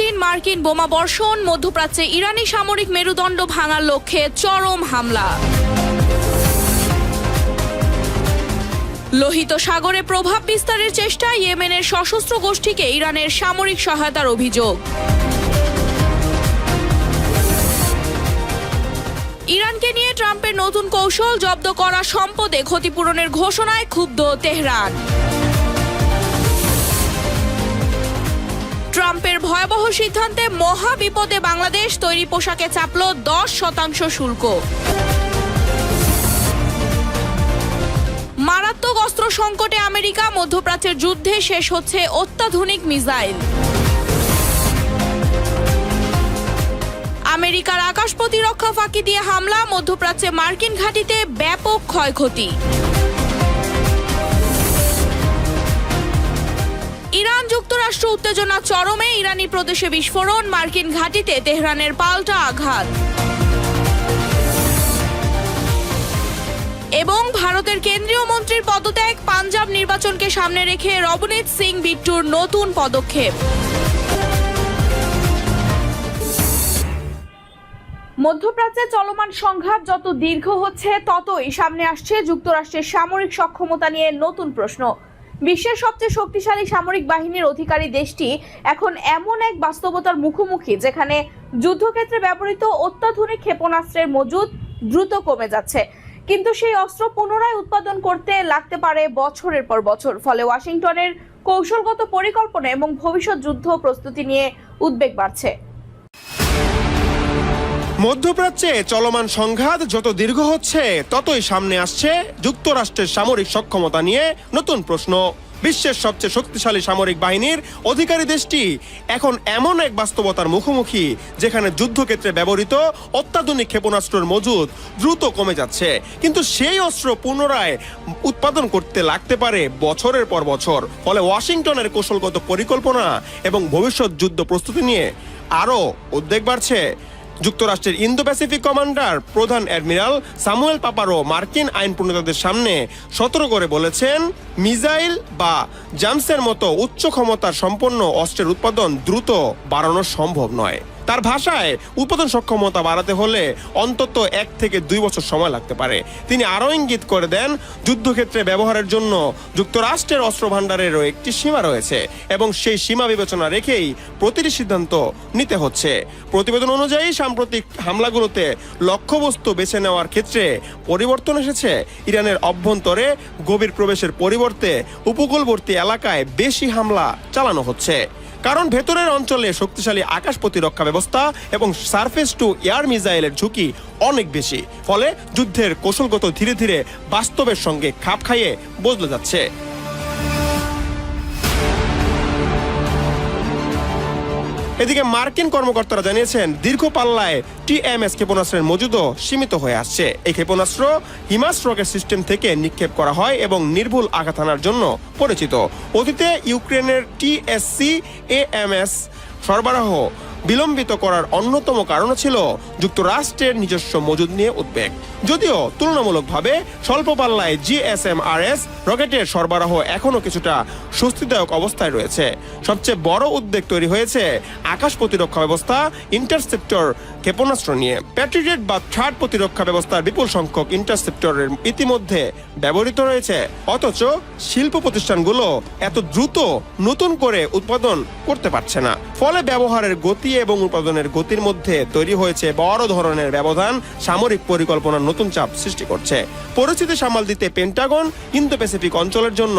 দিন মার্কিন বোমা বর্ষণ, মধ্যপ্রাচ্যে ইরানি সামরিক মেরুদণ্ড ভাঙার লক্ষ্যে চরম হামলা। লোহিত সাগরে প্রভাব বিস্তারের চেষ্টায় ইয়েমেনের সশস্ত্র গোষ্ঠীকে ইরানের সামরিক সহায়তার অভিযোগ। ইরানকে নিয়ে ট্রাম্পের নতুন কৌশল, জব্দ করা সম্পদে ক্ষতিপূরণের ঘোষণায় ক্ষুব্ধ তেহরান। ট্রাম্পের ভয়াবহ সিদ্ধান্তে মহা বিপদে বাংলাদেশ, তৈরি পোশাকে চাপল 10% শুল্ক। মারাত্মক অস্ত্র সংকটে আমেরিকা, মধ্যপ্রাচ্যের যুদ্ধে শেষ হচ্ছে অত্যাধুনিক মিসাইল। আমেরিকার আকাশ প্রতিরক্ষা ফাঁকি দিয়ে হামলা, মধ্যপ্রাচ্যে মার্কিন ঘাঁটিতে ব্যাপক ক্ষয়ক্ষতি। ইরান যুক্তরাষ্ট্র উত্তেজনা চরমে, ইরানি প্রদেশে বিস্ফোরণ, মার্কিন ঘাঁটিতে তেহরানের পাল্টা আঘাত। এবং ভারতের কেন্দ্রীয় মন্ত্রীর পদত্যাগ, পাঞ্জাব নির্বাচনকে সামনে রেখে রবনীত সিং বিট্টুর নতুন পদক্ষেপ। মধ্যপ্রাচ্যে চলমান সংঘাত যত দীর্ঘ হচ্ছে, ততই সামনে আসছে যুক্তরাষ্ট্রের সামরিক সক্ষমতা নিয়ে নতুন প্রশ্ন। বিশ্বের সবচেয়ে শক্তিশালী সামরিক বাহিনীর অধিকারী দেশটি এখন এমন এক বাস্তবতার মুখোমুখি, যেখানে যুদ্ধক্ষেত্রে ব্যবহৃত অত্যাধুনিক ক্ষেপণাস্ত্রের মজুদ দ্রুত কমে যাচ্ছে। কিন্তু সেই অস্ত্র পুনরায় উৎপাদন করতে লাগতে পারে বছরের পর বছর। ফলে ওয়াশিংটনের কৌশলগত পরিকল্পনা এবং ভবিষ্যৎ যুদ্ধ প্রস্তুতি নিয়ে উদ্বেগ বাড়ছে। মধ্যপ্রাচ্যে চলমান সংঘাত যত দীর্ঘ হচ্ছে, ততই সামনে আসছে যুক্তরাষ্ট্রের সামরিক সক্ষমতা নিয়ে নতুন প্রশ্ন। বিশ্বের সবচেয়ে শক্তিশালী সামরিক বাহিনীর অধিকারী দেশটি এখন এমন এক বাস্তবতার মুখোমুখি, যেখানে যুদ্ধক্ষেত্রে ব্যবহৃত অত্যাধুনিক ক্ষেপণাস্ত্রের মজুদ দ্রুত কমে যাচ্ছে। কিন্তু সেই অস্ত্র পুনরায় উৎপাদন করতে লাগতে পারে বছরের পর বছর। ফলে ওয়াশিংটনের কৌশলগত পরিকল্পনা এবং ভবিষ্যৎ যুদ্ধ প্রস্তুতি নিয়ে আরও উদ্বেগ বাড়ছে। যুক্তরাষ্ট্রের ইন্দো প্যাসিফিক কমান্ডার প্রধান অ্যাডমিরাল স্যামুয়েল পাপারো মার্কিন আইন প্রণেতাদের সামনে সতর্ক করে বলেছেন, মিসাইল বা জামসের মতো উচ্চ ক্ষমতার সম্পন্ন অস্ত্রের উৎপাদন দ্রুত বাড়ানো সম্ভব নয়। তার ভাষায়, উৎপাদন সক্ষমতা বাড়াতে হলে অন্তত 1 থেকে 2 বছর সময় লাগতে পারে। তিনি আরও ইঙ্গিত করে দেন, যুদ্ধক্ষেত্রে ব্যবহারের জন্য যুক্তরাষ্ট্রের অস্ত্র ভাণ্ডারেরও একটি সীমা রয়েছে এবং সেই সীমা বিবেচনা রেখেই প্রতিটি সিদ্ধান্ত নিতে হচ্ছে। প্রতিবেদন অনুযায়ী সাম্প্রতিক হামলাগুলোতে লক্ষ্যবস্তু বেছে নেওয়ার ক্ষেত্রে পরিবর্তন এসেছে। ইরানের অভ্যন্তরে গভীর প্রবেশের পরিবর্তে উপকূলবর্তী এলাকায় বেশি হামলা চালানো হচ্ছে, কারণ ভেতরের অঞ্চলে শক্তিশালী আকাশ প্রতিরক্ষা ব্যবস্থা এবং সারফেস টু এয়ার মিসাইলের ঝুঁকি অনেক বেশি। ফলে যুদ্ধের কৌশলগত ধীরে ধীরে বাস্তবের সঙ্গে খাপ খাইয়ে বদলে যাচ্ছে। এদিকে মার্কিন কর্মকর্তারা জানিয়েছেন, দীর্ঘ পাল্লায় টিএমএস ক্ষেপণাস্ত্রের মজুদও সীমিত হয়ে আসছে। এই ক্ষেপণাস্ত্র হিমাস রকেট সিস্টেম থেকে নিক্ষেপ করা হয় এবং নির্ভুল আঘাত হানার জন্য পরিচিত। অতীতে ইউক্রেনের টিএসসি এএমএস সরবরাহ বিলম্বিত করার অন্যতম কারণ ছিল যুক্তরাষ্ট্রের নিজস্ব মজুদ নিয়ে উদ্বেগ। যদিও তুলনামূলকভাবে স্বল্প পাল্লায় জিএসএমআরএস রকেটের সরবরাহ এখনও কিছুটা স্বস্তিদায়ক অবস্থায় রয়েছে। সবচেয়ে বড় উদ্বেগ তৈরি হয়েছে আকাশ প্রতিরক্ষা ব্যবস্থা ইন্টারসেপ্টর ক্ষেপণাস্ত্র নিয়ে। প্যাট্রিয়েট বা থার্ড প্রতিরক্ষা ব্যবস্থার বিপুল সংখ্যক ইন্টারসেপ্টরের ইতিমধ্যে ব্যবহৃত রয়েছে, অথচ শিল্প প্রতিষ্ঠানগুলো এত দ্রুত নতুন করে উৎপাদন করতে পারছে না। ফলে ব্যবহারের গতি এবং উৎপাদনের গতির মধ্যে তৈরি হয়েছে বড় ধরনের ব্যবধান, সামরিক পরিকল্পনার নতুন চাপ সৃষ্টি করছে। পরিস্থিতি সামাল দিতে পেন্টাগন ইন্দো প্যাসিফিক অঞ্চলের জন্য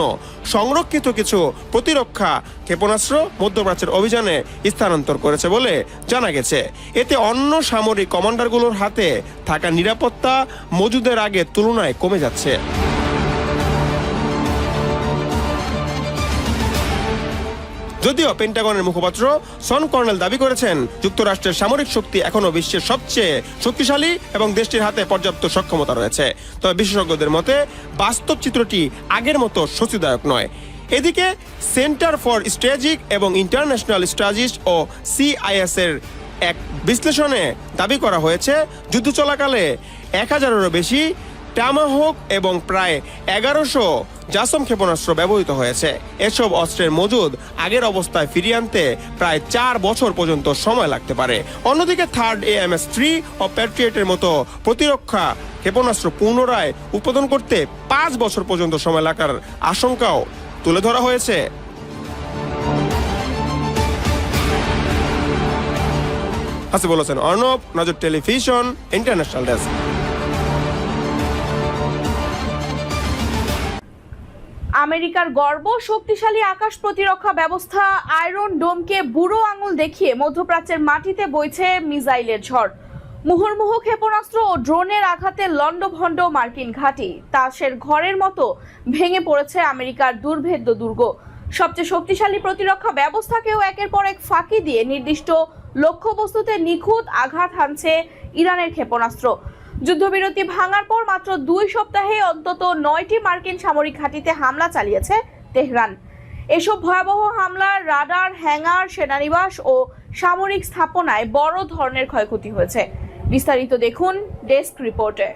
সংরক্ষিত কিছু প্রতিরক্ষা ক্ষেপণাস্ত্র মধ্যপ্রাচ্যের অভিযানে স্থানান্তর করেছে বলে জানা গেছে। এতে অন্য সামরিক কমান্ডারগুলোর হাতে থাকা নিরাপত্তা মজুদের আগের তুলনায় কমে যাচ্ছে। যদিও পেন্টাগনের মুখপাত্র সন কর্নেল দাবি করেছেন, যুক্তরাষ্ট্রের সামরিক শক্তি এখনও বিশ্বের সবচেয়ে শক্তিশালী এবং দেশটির হাতে পর্যাপ্ত সক্ষমতা রয়েছে। তবে বিশেষজ্ঞদের মতে বাস্তব চিত্রটি আগের মতো স্বস্তিদায়ক নয়। এদিকে সেন্টার ফর স্ট্র্যাটেজিক এবং ইন্টারন্যাশনাল স্ট্র্যাটেজিস ও সিআইএস এর এক বিশ্লেষণে দাবি করা হয়েছে, যুদ্ধ চলাকালে 1000-এরও বেশি টমাহক এবং প্রায় 1100 জাসম ক্ষেপণাস্ত্র ব্যবহৃত হয়েছে। এসব অস্ত্রের মজুদ আগের অবস্থায় ফিরিয়ে আনতে প্রায় 4 বছর পর্যন্ত সময় লাগতে পারে। অন্যদিকে থার্ড AMS-3 ও প্যাট্রিয়টের মতো প্রতিরক্ষা ক্ষেপণাস্ত্র পুনরায় উৎপাদন করতে 5 বছর পর্যন্ত সময় লাগার আশঙ্কাও তুলে ধরা হয়েছে। হাসিবুল হোসেন অর্ণব, নজর টেলিভিশন, ইন্টারন্যাশনাল ডেস্ক। আমেরিকার গর্ব শক্তিশালী আকাশ প্রতিরক্ষা ব্যবস্থা আয়রন ডোমকে বুড়ো আঙুল দেখিয়ে মধ্যপ্রাচ্যের মাটিতে বইছে মিসাইলের ঝড়। মুহুর্মুহু ক্ষেপণাস্ত্র ও ড্রোনের আঘাতে লন্ডভন্ড মার্কিন ঘাঁটি, তাসের ঘরের মতো ভেঙে পড়েছে আমেরিকার দুর্ভেদ্য দুর্গ। সবচেয়ে শক্তিশালী প্রতিরক্ষা ব্যবস্থাকেও একের পর এক ফাঁকি দিয়ে নির্দিষ্ট লক্ষ্যবস্তুতে নিখুঁত আঘাত হানছে ইরানের ক্ষেপণাস্ত্র। যুদ্ধবিরতি ভাঙার পর মাত্র 2 সপ্তাহে অন্তত 9টি মার্কিন সামরিক ঘাঁটিতে হামলা চালিয়েছে তেহরান। এসব ভয়াবহ হামলার রাডার, হ্যাঙ্গার, সেনানিবাস ও সামরিক স্থাপনায় বড় ধরনের ক্ষয়ক্ষতি হয়েছে। বিস্তারিত দেখুন ডেস্ক রিপোর্টে।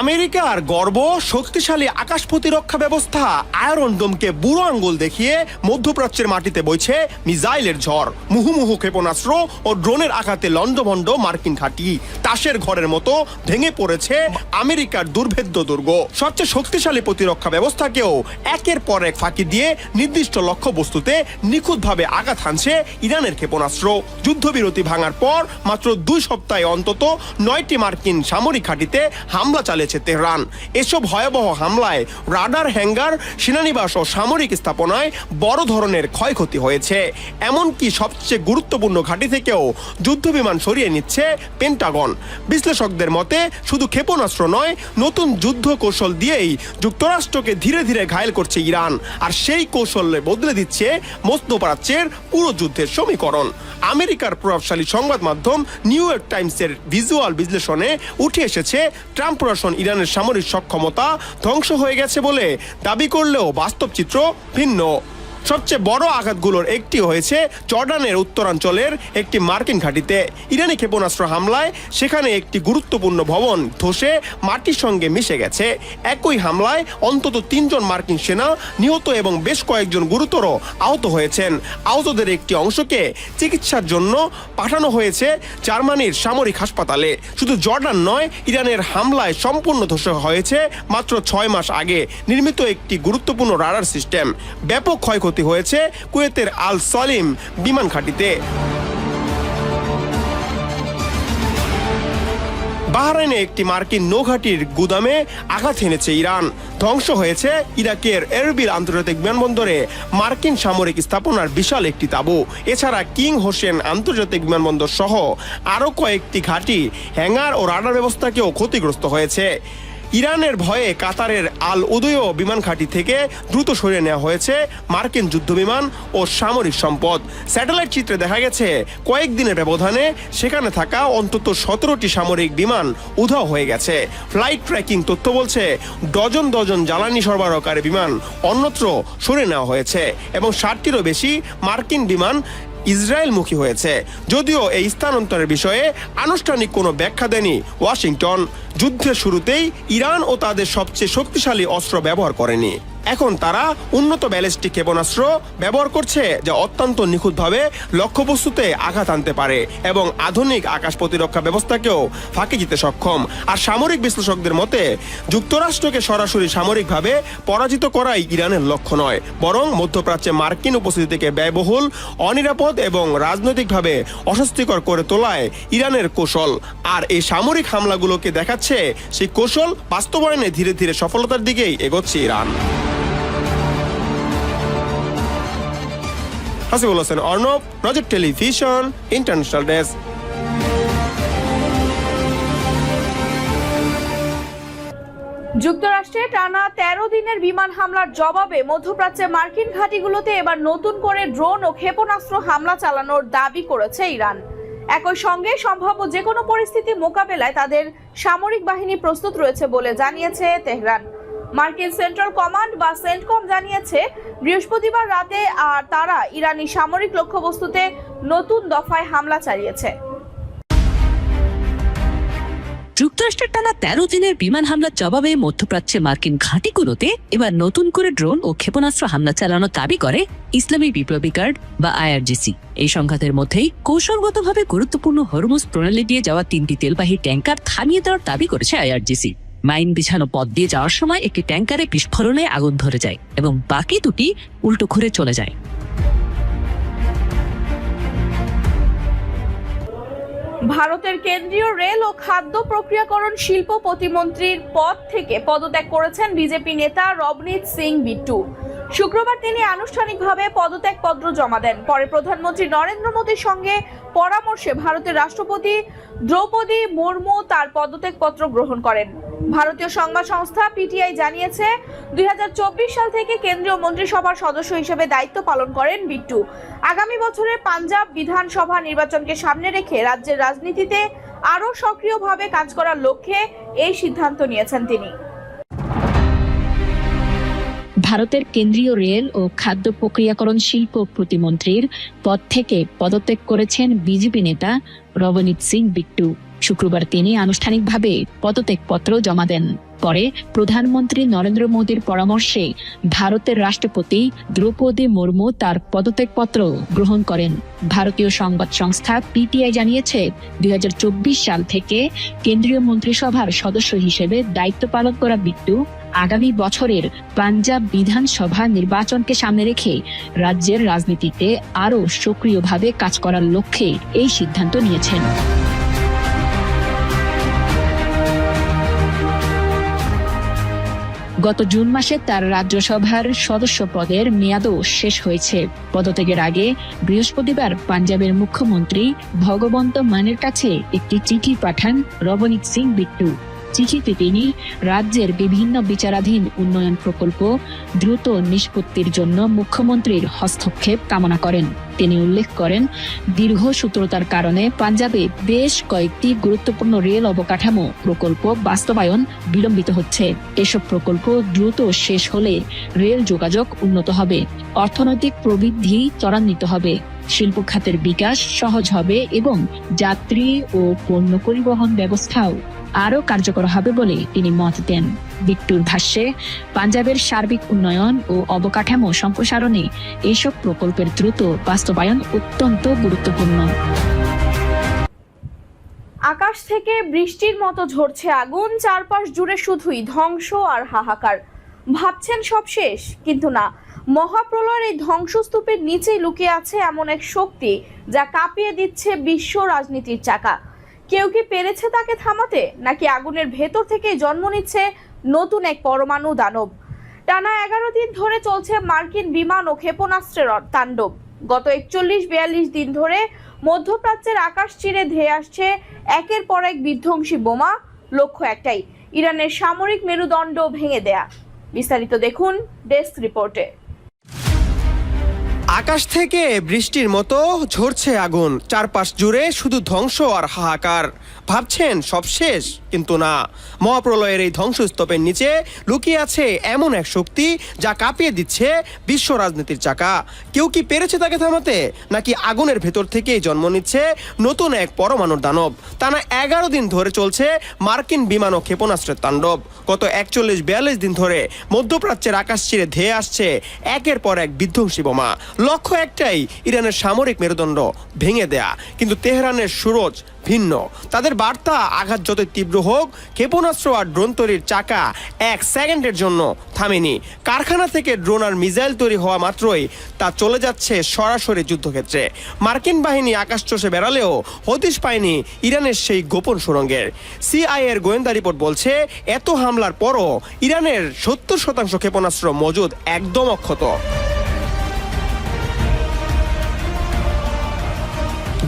আমেরিকার গর্ব শক্তিশালী আকাশ প্রতিরক্ষা ব্যবস্থা আয়রন ডোমকে বুড়ো আঙ্গুল দেখিয়ে মধ্যপ্রাচ্যের মাটিতে বইছে মিসাইলের ঝড়। মুহুমুহু ক্ষেপণাস্ত্র ও ড্রোনের আঘাতে লন্ডভন্ড মার্কিন ঘাঁটি, তাসের ঘরের মতো ভেঙে পড়েছে আমেরিকার দুর্ভেদ্য দুর্গ। সবচেয়ে শক্তিশালী প্রতিরক্ষা ব্যবস্থাকেও একের পর এক ফাঁকি দিয়ে নির্দিষ্ট লক্ষ্যবস্তুতে নিখুঁতভাবে আঘাত হানছে ইরানের ক্ষেপণাস্ত্র। যুদ্ধবিরতি ভাঙার পর মাত্র 2 সপ্তাহে অন্তত 9টি মার্কিন সামরিক ঘাঁটিতে হামলা চালিয়েছে তেহরান। এসব ভয়াবহ হামলায় রাডার, হ্যাঙ্গার, সেনানিবাস ও সামরিক স্থাপনায় বড় ধরনের ক্ষয়ক্ষতি হয়েছে। এমনকি সবচেয়ে গুরুত্বপূর্ণ ঘাঁটি থেকেও যুদ্ধবিমান সরিয়ে নিচ্ছে পেন্টাগন। বিশ্লেষকদের মতে শুধু ক্ষেপণাস্ত্র নয়, নতুন যুদ্ধ কৌশল দিয়েই যুক্তরাষ্ট্রকে ধীরে ধীরে ঘায়েল করছে ইরান, আর সেই কৌশলে বদলে দিচ্ছে মধ্যপ্রাচ্যের পুরো যুদ্ধের সমীকরণ। আমেরিকার প্রভাবশালী সংবাদ মাধ্যম নিউ ইয়র্ক টাইমসের ভিজুয়াল বিশ্লেষণে উঠে এসেছে ট্রাম্প প্রশাসন ইরানের সামরিক সক্ষমতা ধ্বংস হয়ে গেছে বলে দাবি করলেও বাস্তব চিত্র ভিন্ন। সবচেয়ে বড় আঘাতগুলোর একটি হয়েছে জর্ডানের উত্তরাঞ্চলের একটি মার্কিন ঘাঁটিতে। ইরানি ক্ষেপণাস্ত্র হামলায় সেখানে একটি গুরুত্বপূর্ণ ভবন ধসে মাটির সঙ্গে মিশে গেছে। একই হামলায় অন্তত 3 জন মার্কিন সেনা নিহত এবং বেশ কয়েকজন গুরুতর আহত হয়েছেন। আহতদের একটি অংশকে চিকিৎসার জন্য পাঠানো হয়েছে জার্মানির সামরিক হাসপাতালে। শুধু জর্ডান নয়, ইরানের হামলায় সম্পূর্ণ ধ্বংস হয়েছে মাত্র 6 মাস আগে নির্মিত একটি গুরুত্বপূর্ণ রাডার সিস্টেম। ব্যাপক ক্ষয়ক্ষতি হয়েছে কুয়েতের আল সলিম বিমান ঘাঁটিতে। বাহরাইনে একটি মার্কিন নৌঘাঁটির গুদামে আঘাত হেনেছে ইরান। ধ্বংস হয়েছে ইরাকের এরবিল আন্তর্জাতিক বিমানবন্দরে মার্কিন সামরিক স্থাপনার বিশাল একটি তাঁবু। এছাড়া কিং হোসেন আন্তর্জাতিক বিমানবন্দর সহ আরও কয়েকটি ঘাঁটি, হ্যাঙ্গার ও রাডার ব্যবস্থাকেও ক্ষতিগ্রস্ত হয়েছে। ইরানের ভয়ে কাতারের আল উদয় বিমান ঘাঁটি থেকে দ্রুত সরিয়ে নেওয়া হয়েছে মার্কিন যুদ্ধবিমান ও সামরিক সম্পদ। স্যাটেলাইট চিত্রে দেখা গেছে কয়েকদিনের ব্যবধানে সেখানে থাকা অন্তত 17টি সামরিক বিমান উধাও হয়ে গেছে। ফ্লাইট ট্র্যাকিং তথ্য বলছে ডজন ডজন জ্বালানি সরবরাহকারী বিমান অন্যত্র সরিয়ে নেওয়া হয়েছে এবং 60টিরও বেশি মার্কিন বিমান ইসরায়েলমুখী হয়েছে। যদিও এই স্থানান্তরের বিষয়ে আনুষ্ঠানিক কোনো ব্যাখ্যা দেয়নি ওয়াশিংটন। যুদ্ধের শুরুতেই ইরান ও তাদের সবচেয়ে শক্তিশালী অস্ত্র ব্যবহার করেনি। এখন তারা উন্নত ব্যালিস্টিক ক্ষেপণাস্ত্র ব্যবহার করছে, যা অত্যন্ত নিখুঁতভাবে লক্ষ্যবস্তুতে আঘাত আনতে পারে এবং আধুনিক আকাশ প্রতিরক্ষা ব্যবস্থাকেও ফাঁকি দিতে সক্ষম। আর সামরিক বিশ্লেষকদের মতে যুক্তরাষ্ট্রকে সরাসরি সামরিকভাবে পরাজিত করাই ইরানের লক্ষ্য নয়, বরং মধ্যপ্রাচ্যে মার্কিন উপস্থিতি থেকে ব্যয়বহুল, অনিরাপদ এবং রাজনৈতিকভাবে অস্বস্তিকর করে তোলায় ইরানের কৌশল। আর এই সামরিক হামলাগুলোকে দেখাচ্ছে সেই কৌশল বাস্তবায়নে ধীরে ধীরে সফলতার দিকেই এগোচ্ছে ইরান। হাসিবুল হোসেন অর্ণব, নজর টেলিভিশন, ইন্টারন্যাশনাল ডেস্ক। যুক্তরাষ্ট্রে টানা 13 দিনের বিমান হামলার জবাবে মধ্যপ্রাচ্যে মার্কিন ঘাঁটিগুলোতে এবার নতুন করে ড্রোন ও ক্ষেপণাস্ত্র হামলা চালানোর দাবি করেছে ইরান। একই সঙ্গে সম্ভাব্য যে কোনো পরিস্থিতি মোকাবেলায় তাদের সামরিক বাহিনী প্রস্তুত রয়েছে বলে জানিয়েছে তেহরান। মার্কিন সেন্ট্রাল কমান্ড বা সেন্টকম জানিয়েছে বৃহস্পতিবার রাতে তারা ইরানি সামরিক লক্ষ্যবস্তুতে নতুন দফায় হামলা চালিয়েছে। যুক্তরাষ্ট্রের টানা 13 দিনের বিমান হামলার জবাবে মধ্যপ্রাচ্যে মার্কিন ঘাঁটিগুলোতে এবার নতুন করে ড্রোন ও ক্ষেপণাস্ত্র হামলা চালানোর দাবি করে ইসলামী বিপ্লবী গার্ড বা আইআরজিসি। এই সংঘাতের মধ্যেই কৌশলগতভাবে গুরুত্বপূর্ণ হরমুজ প্রণালী দিয়ে যাওয়া 3টি তেলবাহী ট্যাঙ্কার থামিয়ে দেওয়ার দাবি করেছে আইআরজিসি। মাইন বিছানো পথ দিয়ে যাওয়ার সময় একটি ট্যাঙ্কারে বিস্ফোরণে আগুন ধরে যায় এবং বাকি দুটি উল্টো ঘুরে চলে যায়। ভারতের কেন্দ্রীয় রেল ও খাদ্য প্রক্রিয়াকরণ শিল্প প্রতিমন্ত্রীর পদ থেকে পদত্যাগ করেছেন বিজেপি নেতা রবনীত সিং বিট্টু। শুক্রবার তিনি আনুষ্ঠানিকভাবে পদত্যাগপত্র জমা দেন। পরে প্রধানমন্ত্রী নরেন্দ্র মোদীর সঙ্গে পরামর্শে ভারতের রাষ্ট্রপতি দ্রৌপদী মুর্মু তার পদত্যাগপত্র গ্রহণ করেন। ভারতীয় সংবাদ সংস্থা পিটিআই জানিয়েছে 2024 সাল থেকে কেন্দ্রীয় মন্ত্রিসভার সদস্য হিসেবে দায়িত্ব পালন করেন বিট্টু। আগামী বছরে পাঞ্জাব বিধানসভা নির্বাচনকে সামনে রেখে রাজ্যের রাজনীতিতে আরও সক্রিয়ভাবে কাজ করার লক্ষ্যে এই সিদ্ধান্ত নিয়েছেন তিনি। ভারতের কেন্দ্রীয় রেল ও খাদ্য প্রক্রিয়াকরণ শিল্প প্রতিমন্ত্রীর পদ থেকে পদত্যাগ করেছেন বিজেপি নেতা রবনীত সিং বিট্টু। শুক্রবার তিনি আনুষ্ঠানিকভাবে পদত্যাগপত্র জমা দেন। পরে প্রধানমন্ত্রী নরেন্দ্র মোদীর পরামর্শে ভারতের রাষ্ট্রপতি দ্রৌপদী মুর্মু তার পদত্যাগপত্র গ্রহণ করেন। ভারতীয় সংবাদ সংস্থা পিটিআই জানিয়েছে 2024 সাল থেকে কেন্দ্রীয় মন্ত্রিসভার সদস্য হিসেবে দায়িত্ব পালন করা বিট্টু আগামী বছরের পাঞ্জাব বিধানসভা নির্বাচনকে সামনে রেখে রাজ্যের রাজনীতিতে আরও সক্রিয়ভাবে কাজ করার লক্ষ্যে এই সিদ্ধান্ত নিয়েছেন। গত জুন মাসে তার রাজ্যসভার সদস্য পদের মেয়াদও শেষ হয়েছে। পদত্যাগের আগে বৃহস্পতিবার পাঞ্জাবের মুখ্যমন্ত্রী ভগবন্ত মানের কাছে একটি চিঠি পাঠান রবনীত সিং বিট্টু। চিঠিতে তিনি রাজ্যের বিভিন্ন বিচারাধীন উন্নয়ন প্রকল্প দ্রুত নিষ্পত্তির জন্য মুখ্যমন্ত্রীর হস্তক্ষেপ কামনা করেন। তিনি উল্লেখ করেন, দীর্ঘসূত্রতার কারণে পাঞ্জাবে বেশ কয়েকটি গুরুত্বপূর্ণ রেল অবকাঠামো প্রকল্প বাস্তবায়ন বিলম্বিত হচ্ছে। এসব প্রকল্প দ্রুত শেষ হলে রেল যোগাযোগ উন্নত হবে, অর্থনৈতিক প্রবৃদ্ধি ত্বরান্বিত হবে, শিল্প খাতের বিকাশ সহজ হবে এবং যাত্রী ও পণ্য পরিবহন ব্যবস্থাও আরও কার্যকর হবে বলে তিনি মত দেন। বিট্টুর ভাষ্যে, পাঞ্জাবের সার্বিক উন্নয়ন ও অবকাঠামো সম্প্রসারণে এসব প্রকল্পের দ্রুত বাস্তবায়ন অত্যন্ত গুরুত্বপূর্ণ। আকাশ থেকে বৃষ্টির মতো ঝরছে আগুন, চারপাশ জুড়ে শুধুই ধ্বংস আর হাহাকার। ভাবছেন সব শেষ, কিন্তু না। মহাপ্রলয়ের এই ধ্বংসস্তূপের নিচেই লুকিয়ে আছে এমন এক শক্তি যা কাঁপিয়ে দিচ্ছে বিশ্ব রাজনীতির চাকা। কেউ কি পেরেছে তাকে থামাতে, নাকি আগুনের ভেতর থেকে জন্ম নিচ্ছে নতুন এক পরমাণু দানব? টানা 11 দিন ধরে চলছে মার্কিন বিমান ও ক্ষেপণাস্ত্রের তাণ্ডব। গত 41-42 দিন ধরে মধ্যপ্রাচ্যের আকাশ চিরে ধেয়ে আসছে একের পর এক বিধ্বংসী বোমা। লক্ষ্য একটাই, ইরানের সামরিক মেরুদণ্ড ভেঙে দেয়া। বিস্তারিত দেখুন ডেস্ক রিপোর্টে। আকাশ থেকে বৃষ্টির মতো ঝরছে আগুন, চারপাশ জুড়ে শুধু ধ্বংস আর হাহাকার। ভাবছেন সব শেষ, কিন্তু না। মহাপ্রলয়ের এই ধ্বংসস্তূপের নিচে লুকিয়ে আছে এমন এক শক্তি যা কাঁপিয়ে দিচ্ছে বিশ্ব রাজনীতির চাকা। কেউ কি পেরেছে তাকে থামাতে, নাকি আগুনের ভেতর থেকেই জন্ম নিচ্ছে নতুন এক পরমাণুর দানব? টানা 11 দিন ধরে চলছে মার্কিন বিমান ও ক্ষেপণাস্ত্রের তাণ্ডব। গত 41-42 দিন ধরে মধ্যপ্রাচ্যের আকাশ চিরে ধেয়ে আসছে একের পর এক বিধ্বংসী বোমা। লক্ষ্য একটাই, ইরানের সামরিক মেরুদণ্ড ভেঙে দেয়া। কিন্তু তেহরানের সুরজ ভিন্ন। তাদের বার্তা, আঘাত যত তীব্র হোক, ক্ষেপণাস্ত্র আর ড্রোন তৈরির চাকা 1 সেকেন্ডের জন্য থামেনি। কারখানা থেকে ড্রোন আর মিসাইল তৈরি হওয়া মাত্রই তা চলে যাচ্ছে সরাসরি যুদ্ধক্ষেত্রে। মার্কিন বাহিনী আকাশ চষে বেড়ালেও হদিশ পায়নি ইরানের সেই গোপন সুড়ঙ্গের। সিআইএর গোয়েন্দা রিপোর্ট বলছে, এত হামলার পরও ইরানের 70% ক্ষেপণাস্ত্র মজুদ, একদম অক্ষত।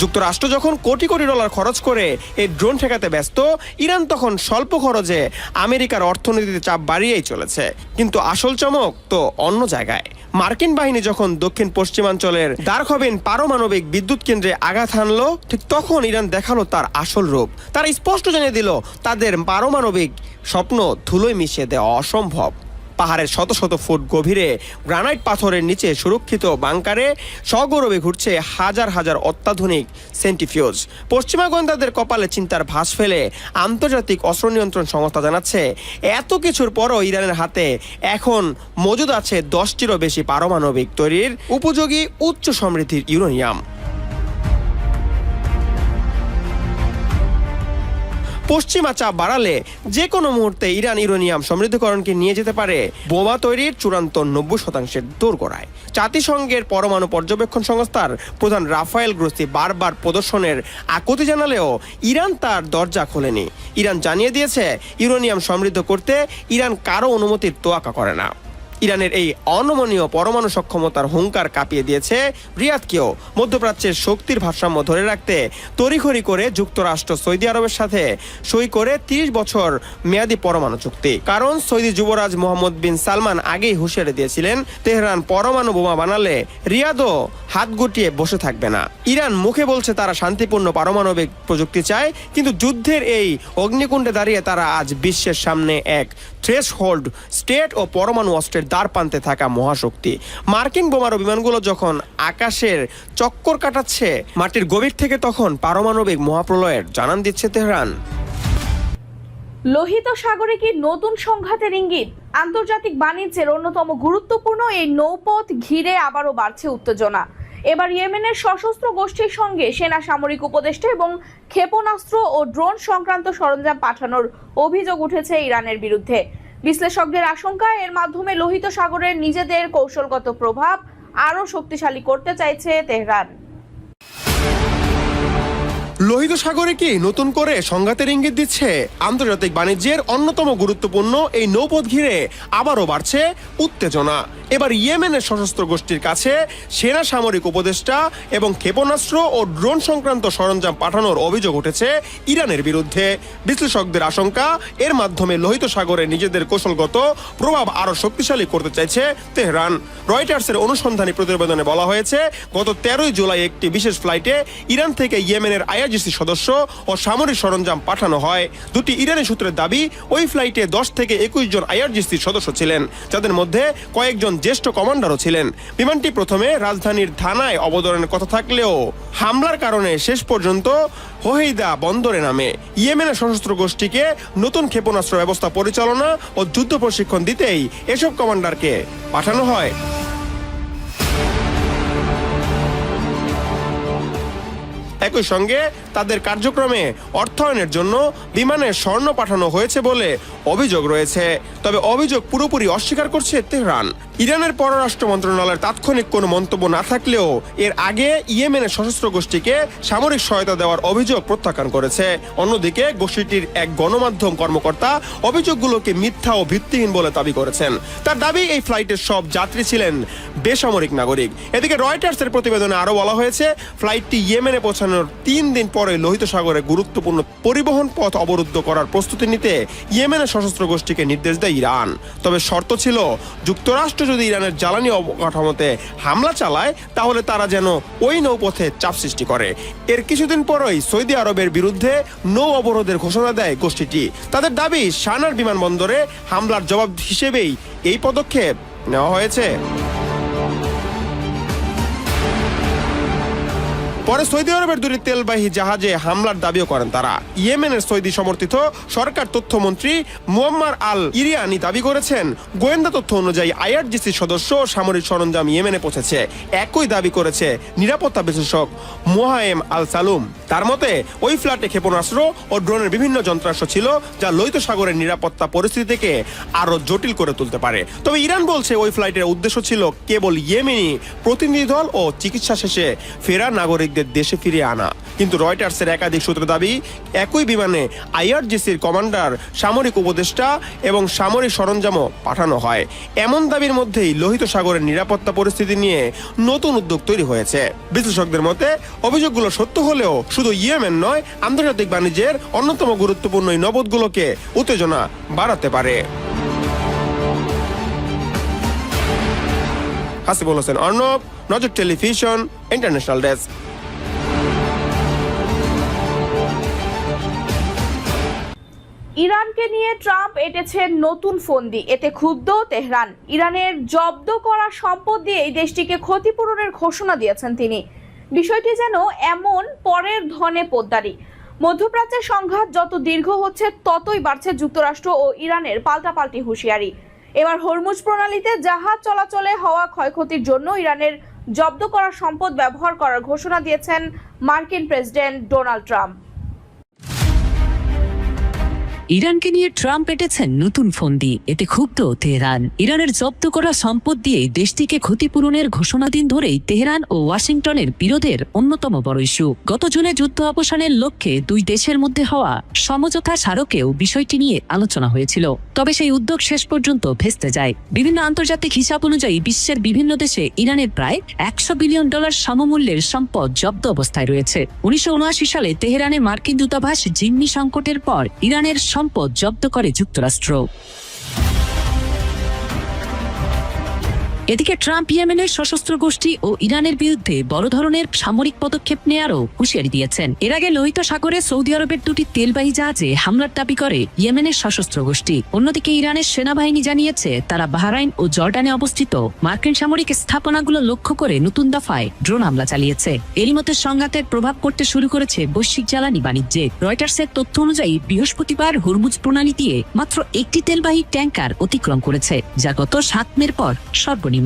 যুক্তরাষ্ট্র যখন কোটি কোটি ডলার খরচ করে এই ড্রোন ঠেকাতে ব্যস্ত, ইরান তখন স্বল্প খরচে আমেরিকার অর্থনীতিতে চাপ বাড়িয়েই চলেছে। কিন্তু আসল চমক তো অন্য জায়গায়। মার্কিন বাহিনী যখন দক্ষিণ পশ্চিমাঞ্চলের দারখবিন পারমাণবিক বিদ্যুৎ কেন্দ্রে আঘাত হানলো, ঠিক তখন ইরান দেখালো তার আসল রূপ। তারা স্পষ্ট জানিয়ে দিল, তাদের পারমাণবিক স্বপ্ন ধুলোয় মিশিয়ে দেওয়া অসম্ভব। পাহাড়ের শত শত ফুট গভীরে গ্রানাইট পাথরের নিচে সুরক্ষিত বাংকারে সগৌরবে ঘুরছে হাজার হাজার অত্যাধুনিক সেন্টিফিউজ। পশ্চিমা গোয়েন্দাদের কপালে চিন্তার ভাঁজ ফেলে আন্তর্জাতিক অস্ত্র নিয়ন্ত্রণ সংস্থা জানাচ্ছে, এত কিছুর পরও ইরানের হাতে এখন মজুদ আছে 10টিরও বেশি পারমাণবিক তৈরির উপযোগী উচ্চ সমৃদ্ধির ইউরেনিয়াম। পশ্চিমা চাপ বাড়ালে যে কোনো মুহূর্তে ইরান ইউরেনিয়াম সমৃদ্ধকরণকে নিয়ে যেতে পারে বোমা তৈরির চূড়ান্ত 90% দোরগোড়ায়। জাতিসংঘের পরমাণু পর্যবেক্ষণ সংস্থার প্রধান রাফায়েল গ্রোসি বারবার প্রদর্শনের আকুতি জানালেও ইরান তার দরজা খোলেনি। ইরান জানিয়ে দিয়েছে, ইউরেনিয়াম সমৃদ্ধ করতে ইরান কারো অনুমতির তোয়াক্কা করে না। ইরানের এই অনমনীয় পরমাণু সক্ষমতার হুঙ্কার কাঁপিয়ে দিয়েছে রিয়াদকেও। মধ্যপ্রাচ্যের শক্তির ভারসাম্য ধরে রাখতে তড়িঘড়ি করে যুক্তরাষ্ট্র সৌদি আরবের সাথে সই করে 30 বছর মেয়াদী পরমাণু চুক্তি। কারণ সৌদি যুবরাজ মোহাম্মদ বিন সালমান আগেই হুঁশিয়ারি দিয়েছিলেন, তেহরান পরমাণু বোমা বানালে রিয়াদও হাত গুটিয়ে বসে থাকবে না। ইরান মুখে বলছে তারা শান্তিপূর্ণ পারমাণবিক প্রযুক্তি চায়, কিন্তু যুদ্ধের এই অগ্নিকুণ্ডে দাঁড়িয়ে তারা আজ বিশ্বের সামনে এক থ্রেশহোল্ড স্টেট ও পরমাণু অস্ত্রের দ্বার প্রান্তে থাকা মহাশক্তি। মার্কিন বোমারু বিমানগুলো যখন আকাশের চক্কর কাটাচ্ছে মাটির গভীর থেকে, তখন পারমাণবিক মহাপ্রলয়ের জানান দিচ্ছে তেহরান। লোহিত সাগরে কি নতুন সংঘাতের ইঙ্গিত? আন্তর্জাতিক বাণিজ্যের অন্যতম গুরুত্বপূর্ণ এই নৌপথ ঘিরে আবারও বাড়ছে উত্তেজনা। এবার ইয়েমেনের সশস্ত্র গোষ্ঠীর সঙ্গে সেনা সামরিক উপদেষ্টা এবং ক্ষেপণাস্ত্র ও ড্রোন সংক্রান্ত সরঞ্জাম পাঠানোর অভিযোগ উঠেছে ইরানের বিরুদ্ধে। বিশ্লেষকদের আশঙ্কা, এর মাধ্যমে লোহিত সাগরের নিজেদের কৌশলগত প্রভাব আরও শক্তিশালী করতে চাইছে তেহরান। লোহিত সাগরে কি নতুন করে সংঘাতের ইঙ্গিত দিচ্ছে? আন্তর্জাতিক বাণিজ্যের অন্যতম গুরুত্বপূর্ণ এই নৌপথ ঘিরে আবারও বাড়ছে উত্তেজনা। এবার ইয়েমেনের সশস্ত্র গোষ্ঠীর কাছে সেনা সামরিক উপদেষ্টা এবং ক্ষেপণাস্ত্র ও ড্রোন সংক্রান্ত সরঞ্জাম পাঠানোর অভিযোগ উঠেছে ইরানের বিরুদ্ধে। বিশ্লেষকদের আশঙ্কা, এর মাধ্যমে লোহিত সাগরে নিজেদের কৌশলগত প্রভাব আরও শক্তিশালী করতে চাইছে তেহরান। রয়টার্সের অনুসন্ধানী প্রতিবেদনে বলা হয়েছে, গত 13 জুলাই একটি বিশেষ ফ্লাইটে ইরান থেকে ইয়েমেনের আইআরজিসি সদস্য ও সামরিক সরঞ্জাম পাঠানো হয়। দুটি ইরানি সূত্রের দাবি, ওই ফ্লাইটে 10 থেকে 21 জন আইআরজিসি সদস্য ছিলেন, যাদের মধ্যে কয়েকজন জ্যেষ্ঠ কমান্ডারও ছিলেন। বিমানটি প্রথমে রাজধানীর ধানায় অবতরণের কথা থাকলেও হামলার কারণে শেষ পর্যন্ত হোহেইদা বন্দরে নামে। ইয়েমেনের সশস্ত্র গোষ্ঠীকে নতুন ক্ষেপণাস্ত্র ব্যবস্থা পরিচালনা ও যুদ্ধ প্রশিক্ষণ দিতেই এসব কমান্ডারকে পাঠানো হয়। একই সঙ্গে তাদের কার্যক্রমে অর্থায়নের জন্য বিমানে স্বর্ণ পাঠানো হয়েছে বলে অভিযোগ রয়েছে। তবে অভিযোগ পুরোপুরি অস্বীকার করছে তেহরান। ইরানের পররাষ্ট্র মন্ত্রণালয়ের তাৎক্ষণিক কোনো মন্তব্য না থাকলেও এর আগে ইয়েমেনের সশস্ত্র গোষ্ঠীকে সামরিক সহায়তা দেওয়ার অভিযোগ প্রত্যাখ্যান করেছে। অন্যদিকে গোষ্ঠীটির এক গণমাধ্যম কর্মকর্তা অভিযোগগুলোকে মিথ্যা ও ভিত্তিহীন বলে দাবি করেছেন। তার দাবি, এই ফ্লাইটের সব যাত্রী ছিলেন বেসামরিক নাগরিক। এদিকে রয়টার্সের প্রতিবেদনে আরও বলা হয়েছে, ফ্লাইটটি ইয়েমেনে পৌঁছানোর 3 দিন পরে লোহিত সাগরে গুরুত্বপূর্ণ পরিবহন পথ অবরুদ্ধ করার প্রস্তুতি নিতে ইয়েমেনের সশস্ত্র গোষ্ঠীকে নির্দেশ দেয় ইরান। তবে শর্ত ছিল, যুক্তরাষ্ট্র যদি ইরানের জ্বালানি অবকাঠামোতে হামলা চালায় তাহলে তারা যেন ওই নৌপথে চাপ সৃষ্টি করে। এর কিছুদিন পরই সৌদি আরবের বিরুদ্ধে নৌ অবরোধের ঘোষণা দেয় গোষ্ঠীটি। তাদের দাবি, সানার বিমানবন্দরে হামলার জবাব হিসেবেই এই পদক্ষেপ নেওয়া হয়েছে। পরে সৌদি আরবের দুটি তেলবাহী জাহাজে হামলার দাবিও করেন তারা। ইয়েমেনের সৌদি সমর্থিত সরকার তথ্যমন্ত্রী মুয়াম্মার আল ইরিয়ানি দাবি করেছেন, গোয়েন্দা তথ্য অনুযায়ী আইআরজিসি সদস্য ও সামরিক সরঞ্জাম ইয়েমেনে পৌঁছেছে। একই দাবি করেছে নিরাপত্তা বিশ্লেষক মোহায়েম আল সালুম। তার মতে, ওই ফ্লাইটে ক্ষেপণাস্ত্র ও ড্রোনের বিভিন্ন যন্ত্রাংশ ছিল, যা লোহিত সাগরের নিরাপত্তা পরিস্থিতিকে আরও জটিল করে তুলতে পারে। তবে ইরান বলছে, ওই ফ্লাইটের উদ্দেশ্য ছিল কেবল ইয়েমেনি প্রতিনিধি দল ও চিকিৎসা শেষে ফেরা নাগরিকদের দেশে ফিরিয়ে আনা। কিন্তু রয়টার্সের একাধিক সূত্র দাবি, একই বিমানে আইআরজিসির কমান্ডার, সামরিক উপদেষ্টা এবং সামরিক সরঞ্জামও পাঠানো হয়। এমন দাবির মধ্যেই লোহিত সাগরের নিরাপত্তা পরিস্থিতি নিয়ে নতুন উদ্যোগ তৈরি হয়েছে। বিশ্লেষকদের মতে, অভিযোগগুলো সত্য হলেও শুধু ইয়েমেন নয়, আন্তর্জাতিক বাণিজ্যের অন্যতম গুরুত্বপূর্ণ এই নৌপথগুলোকে উত্তেজনা বাড়াতে পারে। হাসিবুল হোসেন অর্ণব, নজর টেলিভিশন, ইন্টারন্যাশনাল ডেস্ক। ইরানকে নিয়ে ট্রাম্প এঁটেছেন নতুন ফন্দি। এতে ক্ষুব্ধ তেহরান। ইরানের জব্দ করা সম্পদ দিয়ে এই দেশটিকে ক্ষতিপূরণের ঘোষণা দিয়েছেন তিনি। বিষয়টি যেন এমন পরের ধনে পোদ্দারি। মধ্যপ্রাচ্যের সংঘাত যত দীর্ঘ হচ্ছে ততই বাড়ছে যুক্তরাষ্ট্র ও ইরানের পাল্টাপাল্টি হুঁশিয়ারি। এবার হরমুজ প্রণালীতে জাহাজ চলাচলে হওয়া ক্ষয়ক্ষতির জন্য ইরানের জব্দ করা সম্পদ ব্যবহার করার ঘোষণা দিয়েছেন মার্কিন প্রেসিডেন্ট ডোনাল্ড ট্রাম্প। ইরানকে নিয়ে ট্রাম্প এঁটেছেন নতুন ফন্দি। এতে ক্ষুব্ধ তেহরান। ইরানের জব্দ করা সম্পদ দিয়ে দেশটিকে ক্ষতিপূরণের ঘোষণা দিন ধরেই তেহরান ও ওয়াশিংটনের বিরোধের অন্যতম বড় ইস্যু। গত জুনে যুদ্ধ অবসানের লক্ষ্যে দুই দেশের মধ্যে হওয়া সমঝোতা স্মারকেও বিষয়টি নিয়ে আলোচনা হয়েছিল। তবে সেই উদ্যোগ শেষ পর্যন্ত ভেস্তে যায়। বিভিন্ন আন্তর্জাতিক হিসাব অনুযায়ী বিশ্বের বিভিন্ন দেশে ইরানের প্রায় $100 বিলিয়ন সমমূল্যের সম্পদ জব্দ অবস্থায় রয়েছে। 1979 সালে তেহরানে মার্কিন দূতাবাস জিম্মি সংকটের পর ইরানের সম্পদ জব্দ করে যুক্তরাষ্ট্র। এদিকে ট্রাম্প ইয়েমেনের সশস্ত্র গোষ্ঠী ও ইরানের বিরুদ্ধে বড় ধরনের সামরিক পদক্ষেপ নেয়ারও হুঁশিয়ারি দিয়েছেন। এর আগে লোহিত সাগরে সৌদি আরবের দুটি তেলবাহী জাহাজে হামলার দাবি করে ইয়েমেনের সশস্ত্র গোষ্ঠী। অন্যদিকে ইরানের সেনাবাহিনী জানিয়েছে তারা বাহরাইন ও জর্ডানে অবস্থিত মার্কিন সামরিক স্থাপনাগুলো লক্ষ্য করে নতুন দফায় ড্রোন হামলা চালিয়েছে। এরই মধ্যে সংঘাতের প্রভাব পড়তে শুরু করেছে বৈশ্বিক জ্বালানি বাণিজ্যে। রয়টার্সের তথ্য অনুযায়ী বৃহস্পতিবার হরমুজ প্রণালী দিয়ে মাত্র একটি তেলবাহী ট্যাঙ্কার অতিক্রম করেছে, যা গত 7 মের পর সর্বনিম্ন।